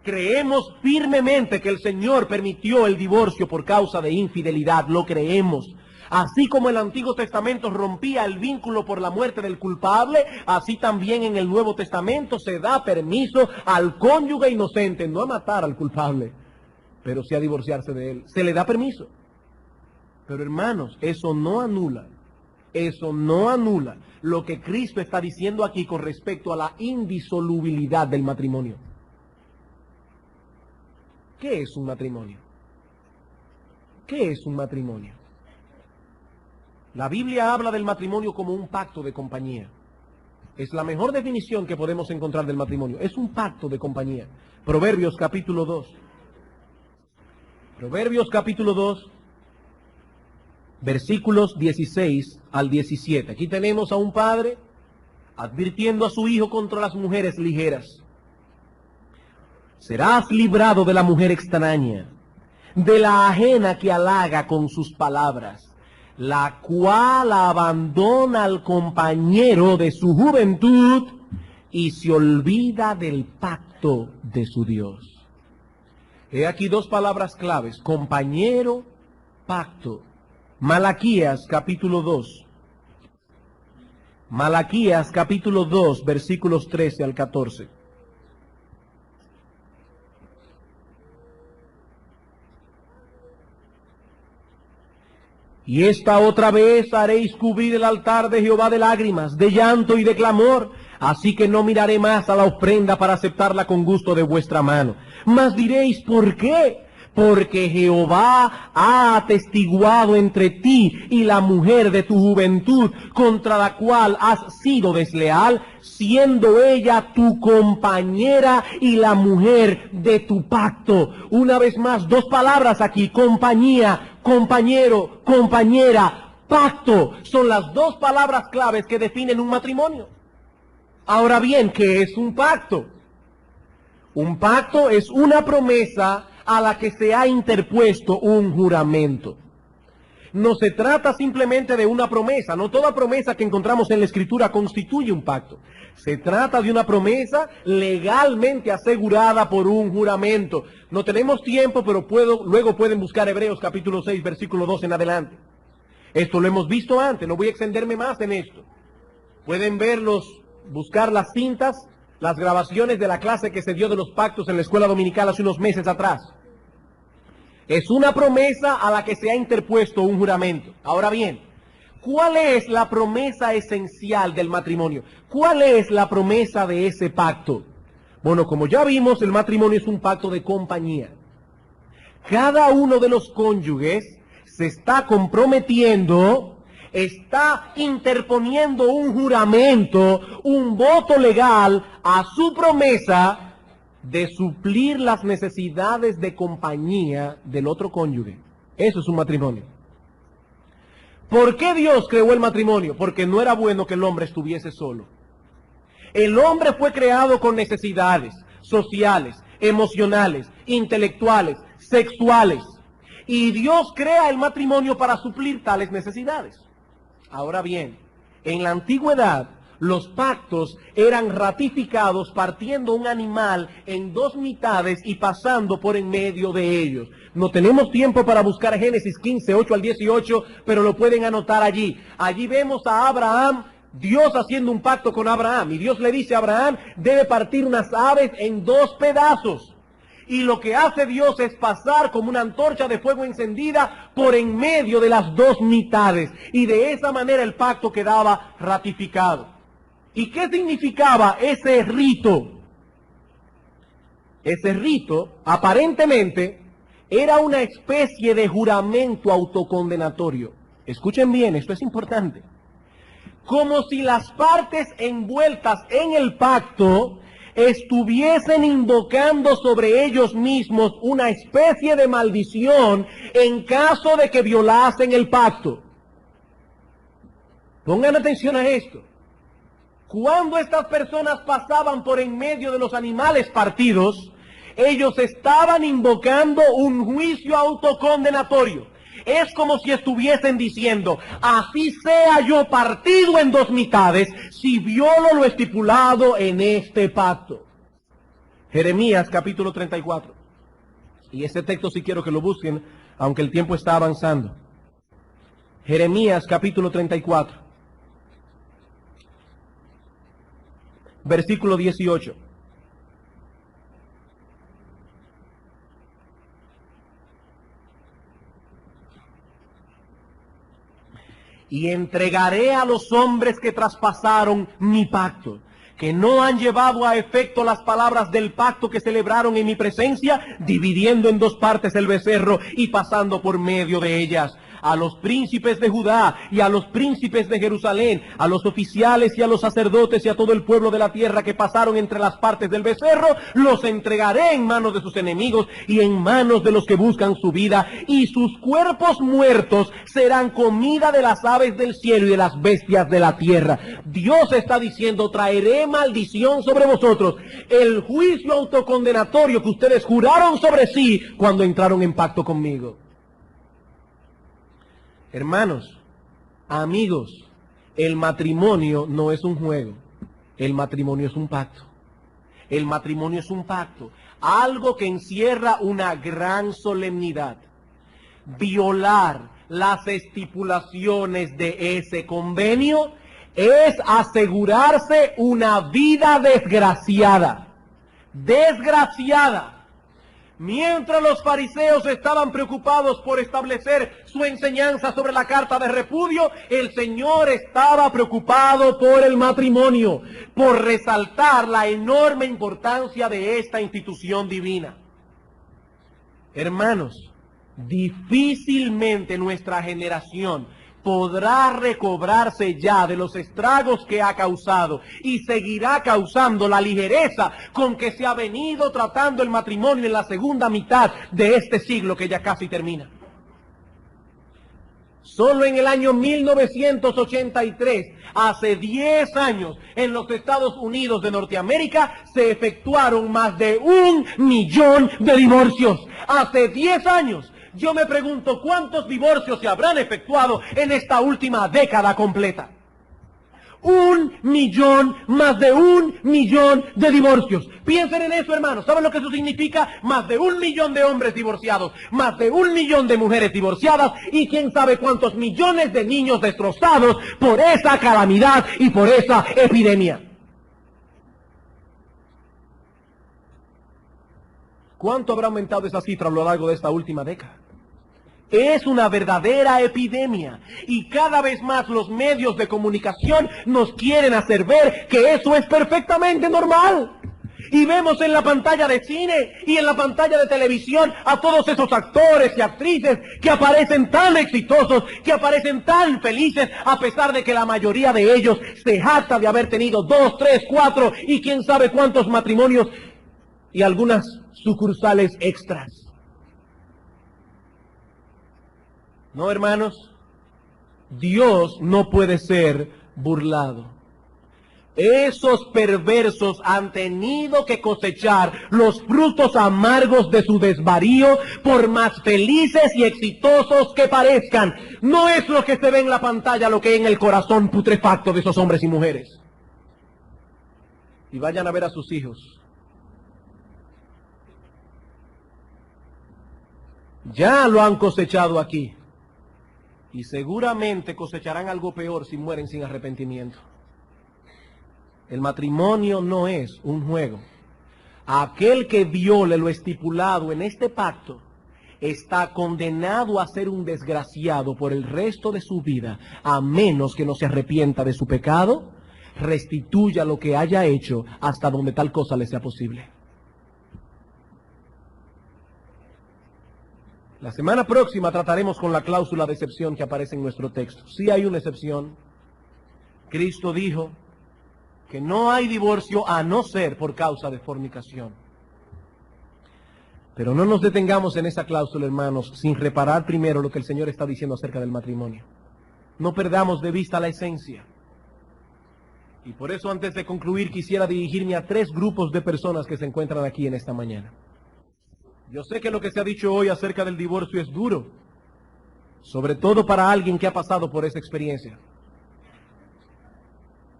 Creemos firmemente que el Señor permitió el divorcio por causa de infidelidad, lo creemos. Así como el Antiguo Testamento rompía el vínculo por la muerte del culpable, así también en el Nuevo Testamento se da permiso al cónyuge inocente, no a matar al culpable, pero sí a divorciarse de él. Se le da permiso. Pero hermanos, eso no anula lo que Cristo está diciendo aquí con respecto a la indisolubilidad del matrimonio. ¿Qué es un matrimonio? ¿Qué es un matrimonio? La Biblia habla del matrimonio como un pacto de compañía. Es la mejor definición que podemos encontrar del matrimonio. Es un pacto de compañía. Proverbios capítulo 2. Proverbios capítulo 2, versículos 16 al 17. Aquí tenemos a un padre advirtiendo a su hijo contra las mujeres ligeras. Serás librado de la mujer extraña, de la ajena que halaga con sus palabras, la cual abandona al compañero de su juventud y se olvida del pacto de su Dios. He aquí dos palabras claves: compañero, pacto. Malaquías capítulo 2. Malaquías capítulo 2, versículos 13 al 14. Y esta otra vez haréis cubrir el altar de Jehová de lágrimas, de llanto y de clamor. Así que no miraré más a la ofrenda para aceptarla con gusto de vuestra mano. Mas diréis, ¿por qué? Porque Jehová ha atestiguado entre ti y la mujer de tu juventud, contra la cual has sido desleal, siendo ella tu compañera y la mujer de tu pacto. Una vez más, dos palabras aquí: compañía, compañero, compañera, pacto. Son las dos palabras claves que definen un matrimonio. Ahora bien, ¿qué es un pacto? Un pacto es una promesa a la que se ha interpuesto un juramento. No se trata simplemente de una promesa. No toda promesa que encontramos en la Escritura constituye un pacto. Se trata de una promesa legalmente asegurada por un juramento. No tenemos tiempo, pero luego pueden buscar Hebreos capítulo 6, versículo 2 en adelante. Esto lo hemos visto antes, no voy a extenderme más en esto. Pueden buscar las cintas, las grabaciones de la clase que se dio de los pactos en la escuela dominical hace unos meses atrás. Es una promesa a la que se ha interpuesto un juramento. Ahora bien, ¿cuál es la promesa esencial del matrimonio? ¿Cuál es la promesa de ese pacto? Bueno, como ya vimos, el matrimonio es un pacto de compañía. Cada uno de los cónyuges se está comprometiendo, está interponiendo un juramento, un voto legal a su promesa de suplir las necesidades de compañía del otro cónyuge. Eso es un matrimonio. ¿Por qué Dios creó el matrimonio? Porque no era bueno que el hombre estuviese solo. El hombre fue creado con necesidades sociales, emocionales, intelectuales, sexuales. Y Dios crea el matrimonio para suplir tales necesidades. Ahora bien, en la antigüedad, los pactos eran ratificados partiendo un animal en dos mitades y pasando por en medio de ellos. No tenemos tiempo para buscar Génesis 15, 8 al 18, pero lo pueden anotar allí. Allí vemos a Abraham, Dios haciendo un pacto con Abraham. Y Dios le dice a Abraham, debe partir unas aves en dos pedazos. Y lo que hace Dios es pasar como una antorcha de fuego encendida por en medio de las dos mitades. Y de esa manera el pacto quedaba ratificado. ¿Y qué significaba ese rito? Ese rito, aparentemente, era una especie de juramento autocondenatorio. Escuchen bien, esto es importante. Como si las partes envueltas en el pacto estuviesen invocando sobre ellos mismos una especie de maldición en caso de que violasen el pacto. Pongan atención a esto. Cuando estas personas pasaban por en medio de los animales partidos, ellos estaban invocando un juicio autocondenatorio. Es como si estuviesen diciendo, así sea yo partido en dos mitades, si violo lo estipulado en este pacto. Jeremías capítulo 34. Y ese texto sí quiero que lo busquen, aunque el tiempo está avanzando. Jeremías capítulo 34. Versículo 18. Y entregaré a los hombres que traspasaron mi pacto, que no han llevado a efecto las palabras del pacto que celebraron en mi presencia, dividiendo en dos partes el becerro y pasando por medio de ellas. A los príncipes de Judá y a los príncipes de Jerusalén, a los oficiales y a los sacerdotes y a todo el pueblo de la tierra que pasaron entre las partes del becerro, los entregaré en manos de sus enemigos y en manos de los que buscan su vida, y sus cuerpos muertos serán comida de las aves del cielo y de las bestias de la tierra. Dios está diciendo, traeré maldición sobre vosotros, el juicio autocondenatorio que ustedes juraron sobre sí cuando entraron en pacto conmigo. Hermanos, amigos, el matrimonio no es un juego, el matrimonio es un pacto. El matrimonio es un pacto, algo que encierra una gran solemnidad. Violar las estipulaciones de ese convenio es asegurarse una vida desgraciada. Desgraciada. Mientras los fariseos estaban preocupados por establecer su enseñanza sobre la carta de repudio, el Señor estaba preocupado por el matrimonio, por resaltar la enorme importancia de esta institución divina. Hermanos, difícilmente nuestra generación podrá recobrarse ya de los estragos que ha causado y seguirá causando la ligereza con que se ha venido tratando el matrimonio en la segunda mitad de este siglo que ya casi termina. Solo en el año 1983, hace 10 años, en los Estados Unidos de Norteamérica, se efectuaron más de 1 millón de divorcios. Hace 10 años. Yo me pregunto, ¿cuántos divorcios se habrán efectuado en esta última década completa? 1 millón, más de 1 millón de divorcios. Piensen en eso, hermanos. ¿Saben lo que eso significa? Más de 1 millón de hombres divorciados, más de 1 millón de mujeres divorciadas y quién sabe cuántos millones de niños destrozados por esa calamidad y por esa epidemia. ¿Cuánto habrá aumentado esa cifra a lo largo de esta última década? Es una verdadera epidemia y cada vez más los medios de comunicación nos quieren hacer ver que eso es perfectamente normal. Y vemos en la pantalla de cine y en la pantalla de televisión a todos esos actores y actrices que aparecen tan exitosos, que aparecen tan felices, a pesar de que la mayoría de ellos se jacta de haber tenido 2, 3, 4 y quién sabe cuántos matrimonios y algunas sucursales extras. No, hermanos, Dios no puede ser burlado. Esos perversos han tenido que cosechar los frutos amargos de su desvarío, por más felices y exitosos que parezcan. No es lo que se ve en la pantalla, lo que hay en el corazón putrefacto de esos hombres y mujeres. Y vayan a ver a sus hijos. Ya lo han cosechado aquí. Y seguramente cosecharán algo peor si mueren sin arrepentimiento. El matrimonio no es un juego. Aquel que viole lo estipulado en este pacto está condenado a ser un desgraciado por el resto de su vida, a menos que no se arrepienta de su pecado, restituya lo que haya hecho hasta donde tal cosa le sea posible. La semana próxima trataremos con la cláusula de excepción que aparece en nuestro texto. Sí hay una excepción. Cristo dijo que no hay divorcio a no ser por causa de fornicación. Pero no nos detengamos en esa cláusula, hermanos, sin reparar primero lo que el Señor está diciendo acerca del matrimonio. No perdamos de vista la esencia. Y por eso, antes de concluir, quisiera dirigirme a 3 grupos de personas que se encuentran aquí en esta mañana. Yo sé que lo que se ha dicho hoy acerca del divorcio es duro, sobre todo para alguien que ha pasado por esa experiencia.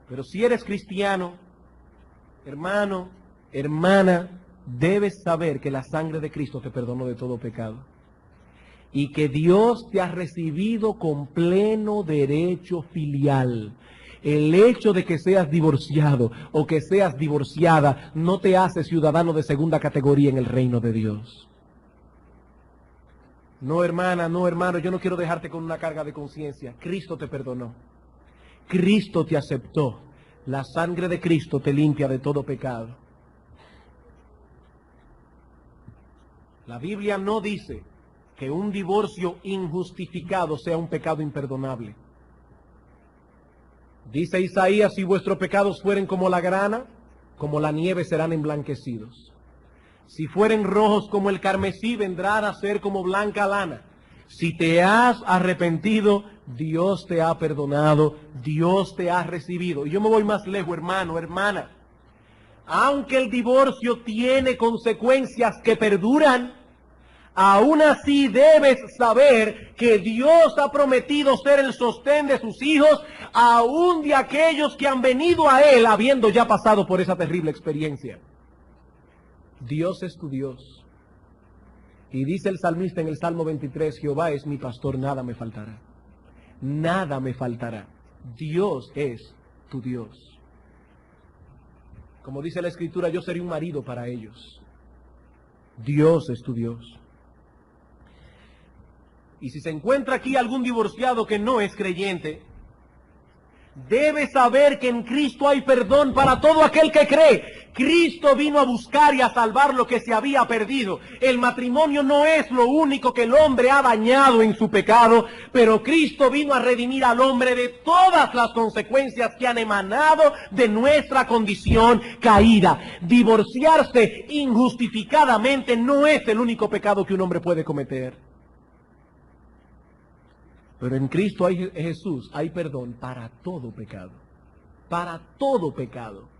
Pero si eres cristiano, hermano, hermana, debes saber que la sangre de Cristo te perdonó de todo pecado y que Dios te ha recibido con pleno derecho filial. El hecho de que seas divorciado o que seas divorciada no te hace ciudadano de segunda categoría en el reino de Dios. No, hermana, no, hermano, yo no quiero dejarte con una carga de conciencia. Cristo te perdonó. Cristo te aceptó. La sangre de Cristo te limpia de todo pecado. La Biblia no dice que un divorcio injustificado sea un pecado imperdonable. Dice Isaías, si vuestros pecados fueren como la grana, como la nieve serán emblanquecidos. Si fueren rojos como el carmesí, vendrán a ser como blanca lana. Si te has arrepentido, Dios te ha perdonado, Dios te ha recibido. Y yo me voy más lejos, hermano, hermana. Aunque el divorcio tiene consecuencias que perduran, aún así debes saber que Dios ha prometido ser el sostén de sus hijos, aún de aquellos que han venido a Él habiendo ya pasado por esa terrible experiencia. Dios es tu Dios. Y dice el salmista en el Salmo 23, Jehová es mi pastor, nada me faltará. Nada me faltará. Dios es tu Dios. Como dice la Escritura, yo seré un marido para ellos. Dios es tu Dios. Y si se encuentra aquí algún divorciado que no es creyente, debe saber que en Cristo hay perdón para todo aquel que cree. Cristo vino a buscar y a salvar lo que se había perdido. El matrimonio no es lo único que el hombre ha dañado en su pecado, pero Cristo vino a redimir al hombre de todas las consecuencias que han emanado de nuestra condición caída. Divorciarse injustificadamente no es el único pecado que un hombre puede cometer. Pero en Cristo Jesús hay perdón para todo pecado. Para todo pecado.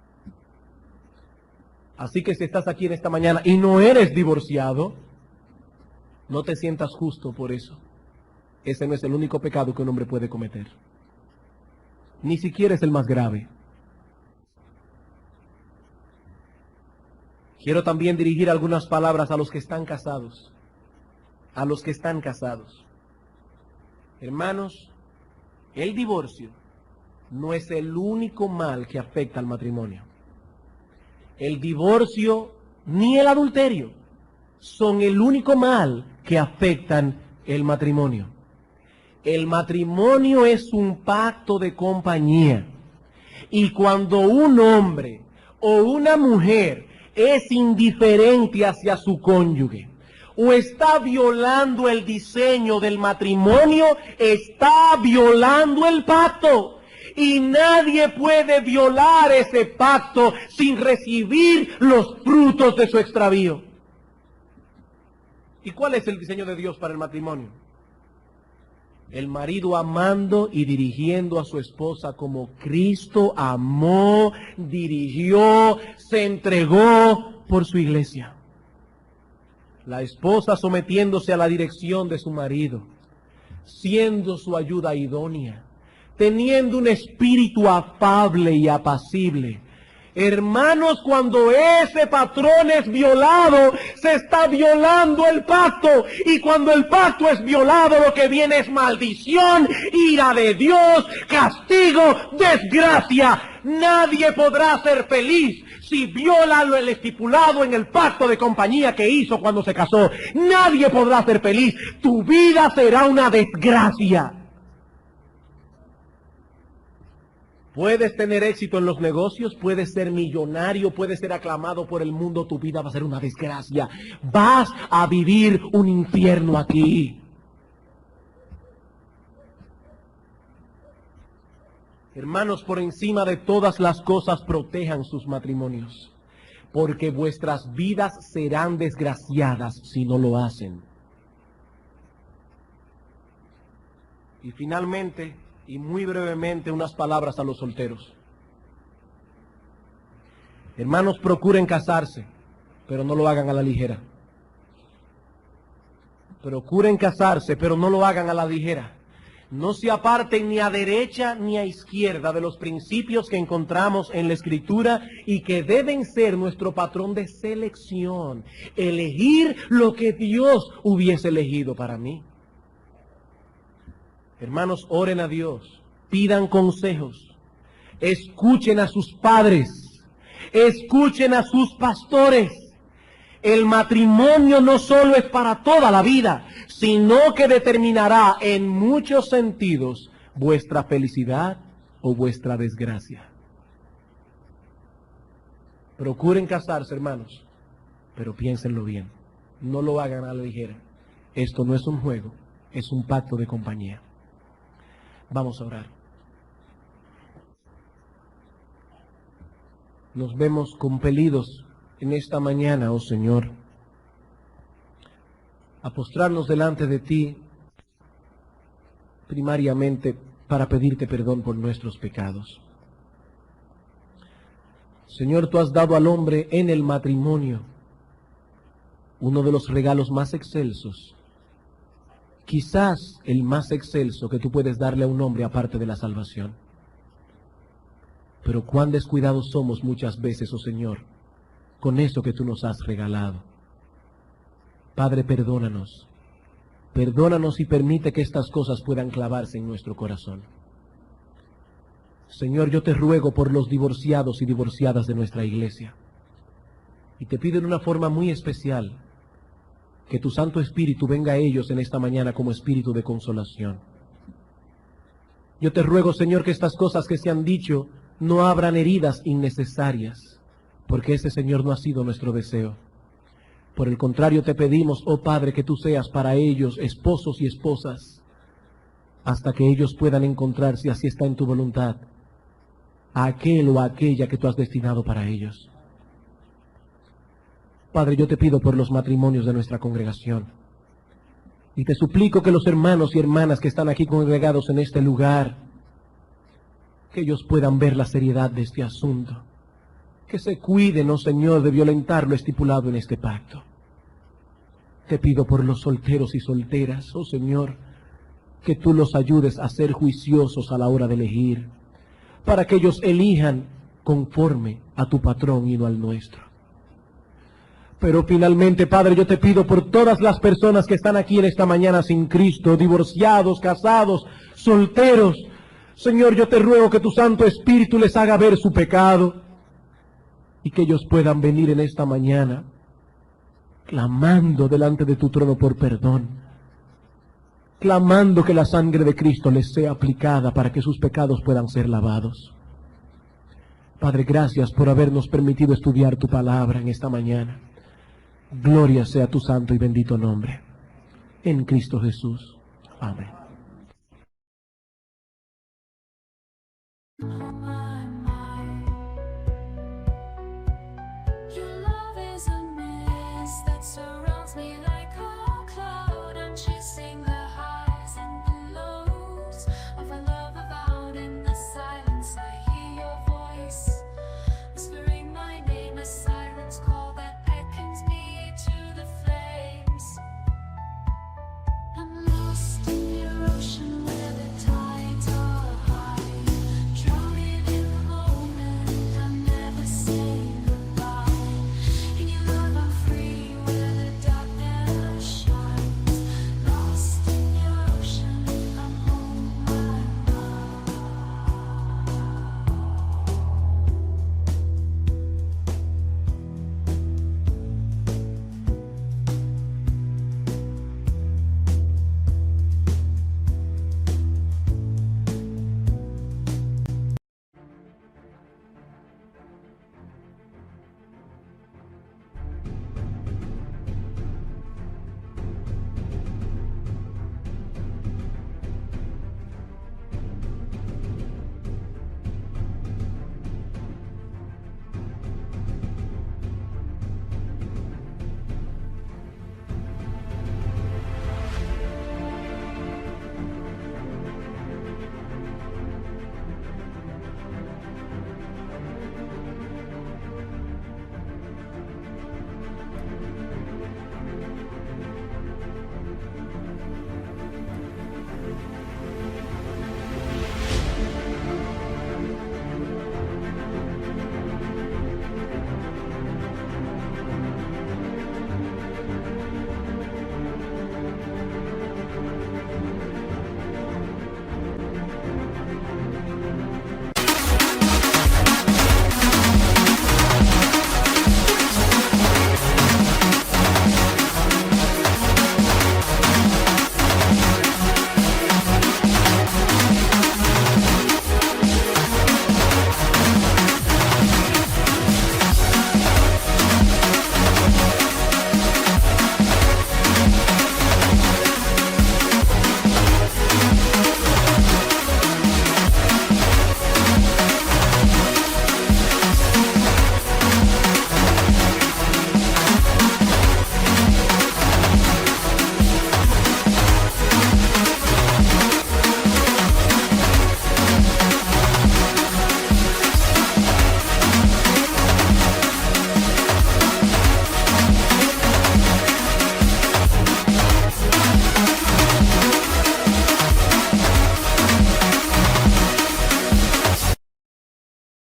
Así que si estás aquí en esta mañana y no eres divorciado, no te sientas justo por eso. Ese no es el único pecado que un hombre puede cometer. Ni siquiera es el más grave. Quiero también dirigir algunas palabras a los que están casados. A los que están casados. Hermanos, el divorcio no es el único mal que afecta al matrimonio. El divorcio ni el adulterio son el único mal que afectan el matrimonio. El matrimonio es un pacto de compañía. Y cuando un hombre o una mujer es indiferente hacia su cónyuge, o está violando el diseño del matrimonio, está violando el pacto. Y nadie puede violar ese pacto sin recibir los frutos de su extravío. ¿Y cuál es el diseño de Dios para el matrimonio? El marido amando y dirigiendo a su esposa como Cristo amó, dirigió, se entregó por su iglesia. La esposa sometiéndose a la dirección de su marido, siendo su ayuda idónea, teniendo un espíritu afable y apacible. Hermanos, cuando ese patrón es violado, se está violando el pacto. Y cuando el pacto es violado, lo que viene es maldición, ira de Dios, castigo, desgracia. Nadie podrá ser feliz si viola el estipulado en el pacto de compañía que hizo cuando se casó, nadie podrá ser feliz. Tu vida será una desgracia. Puedes tener éxito en los negocios, puedes ser millonario, puedes ser aclamado por el mundo, tu vida va a ser una desgracia. Vas a vivir un infierno aquí. Hermanos, por encima de todas las cosas, protejan sus matrimonios, porque vuestras vidas serán desgraciadas si no lo hacen. Y finalmente, y muy brevemente, unas palabras a los solteros. Hermanos, procuren casarse, pero no lo hagan a la ligera. Procuren casarse, pero no lo hagan a la ligera. No se aparten ni a derecha ni a izquierda de los principios que encontramos en la Escritura y que deben ser nuestro patrón de selección. Elegir lo que Dios hubiese elegido para mí. Hermanos, oren a Dios, pidan consejos, escuchen a sus padres, escuchen a sus pastores. El matrimonio no solo es para toda la vida, sino que determinará en muchos sentidos vuestra felicidad o vuestra desgracia. Procuren casarse, hermanos, pero piénsenlo bien. No lo hagan a la ligera. Esto no es un juego, es un pacto de compañía. Vamos a orar. Nos vemos compelidos en esta mañana, oh Señor, a postrarnos delante de ti, primariamente para pedirte perdón por nuestros pecados. Señor, tú has dado al hombre en el matrimonio uno de los regalos más excelsos, quizás el más excelso que tú puedes darle a un hombre aparte de la salvación. Pero cuán descuidados somos muchas veces, oh Señor, con eso que tú nos has regalado. Padre, perdónanos. Perdónanos y permite que estas cosas puedan clavarse en nuestro corazón. Señor, yo te ruego por los divorciados y divorciadas de nuestra iglesia. Y te pido en una forma muy especial que tu Santo Espíritu venga a ellos en esta mañana como espíritu de consolación. Yo te ruego, Señor, que estas cosas que se han dicho no abran heridas innecesarias, porque ese, Señor, no ha sido nuestro deseo. Por el contrario, te pedimos, oh Padre, que tú seas para ellos esposos y esposas, hasta que ellos puedan encontrar, si así está en tu voluntad, a aquel o a aquella que tú has destinado para ellos. Padre, yo te pido por los matrimonios de nuestra congregación, y te suplico que los hermanos y hermanas que están aquí congregados en este lugar, que ellos puedan ver la seriedad de este asunto, que se cuiden, oh Señor, de violentar lo estipulado en este pacto. Te pido por los solteros y solteras, oh Señor, que tú los ayudes a ser juiciosos a la hora de elegir, para que ellos elijan conforme a tu patrón y no al nuestro. Pero finalmente, Padre, yo te pido por todas las personas que están aquí en esta mañana sin Cristo, divorciados, casados, solteros. Señor, yo te ruego que tu Santo Espíritu les haga ver su pecado y que ellos puedan venir en esta mañana clamando delante de tu trono por perdón, clamando que la sangre de Cristo les sea aplicada para que sus pecados puedan ser lavados. Padre, gracias por habernos permitido estudiar tu palabra en esta mañana. Gloria sea tu santo y bendito nombre. En Cristo Jesús. Amén.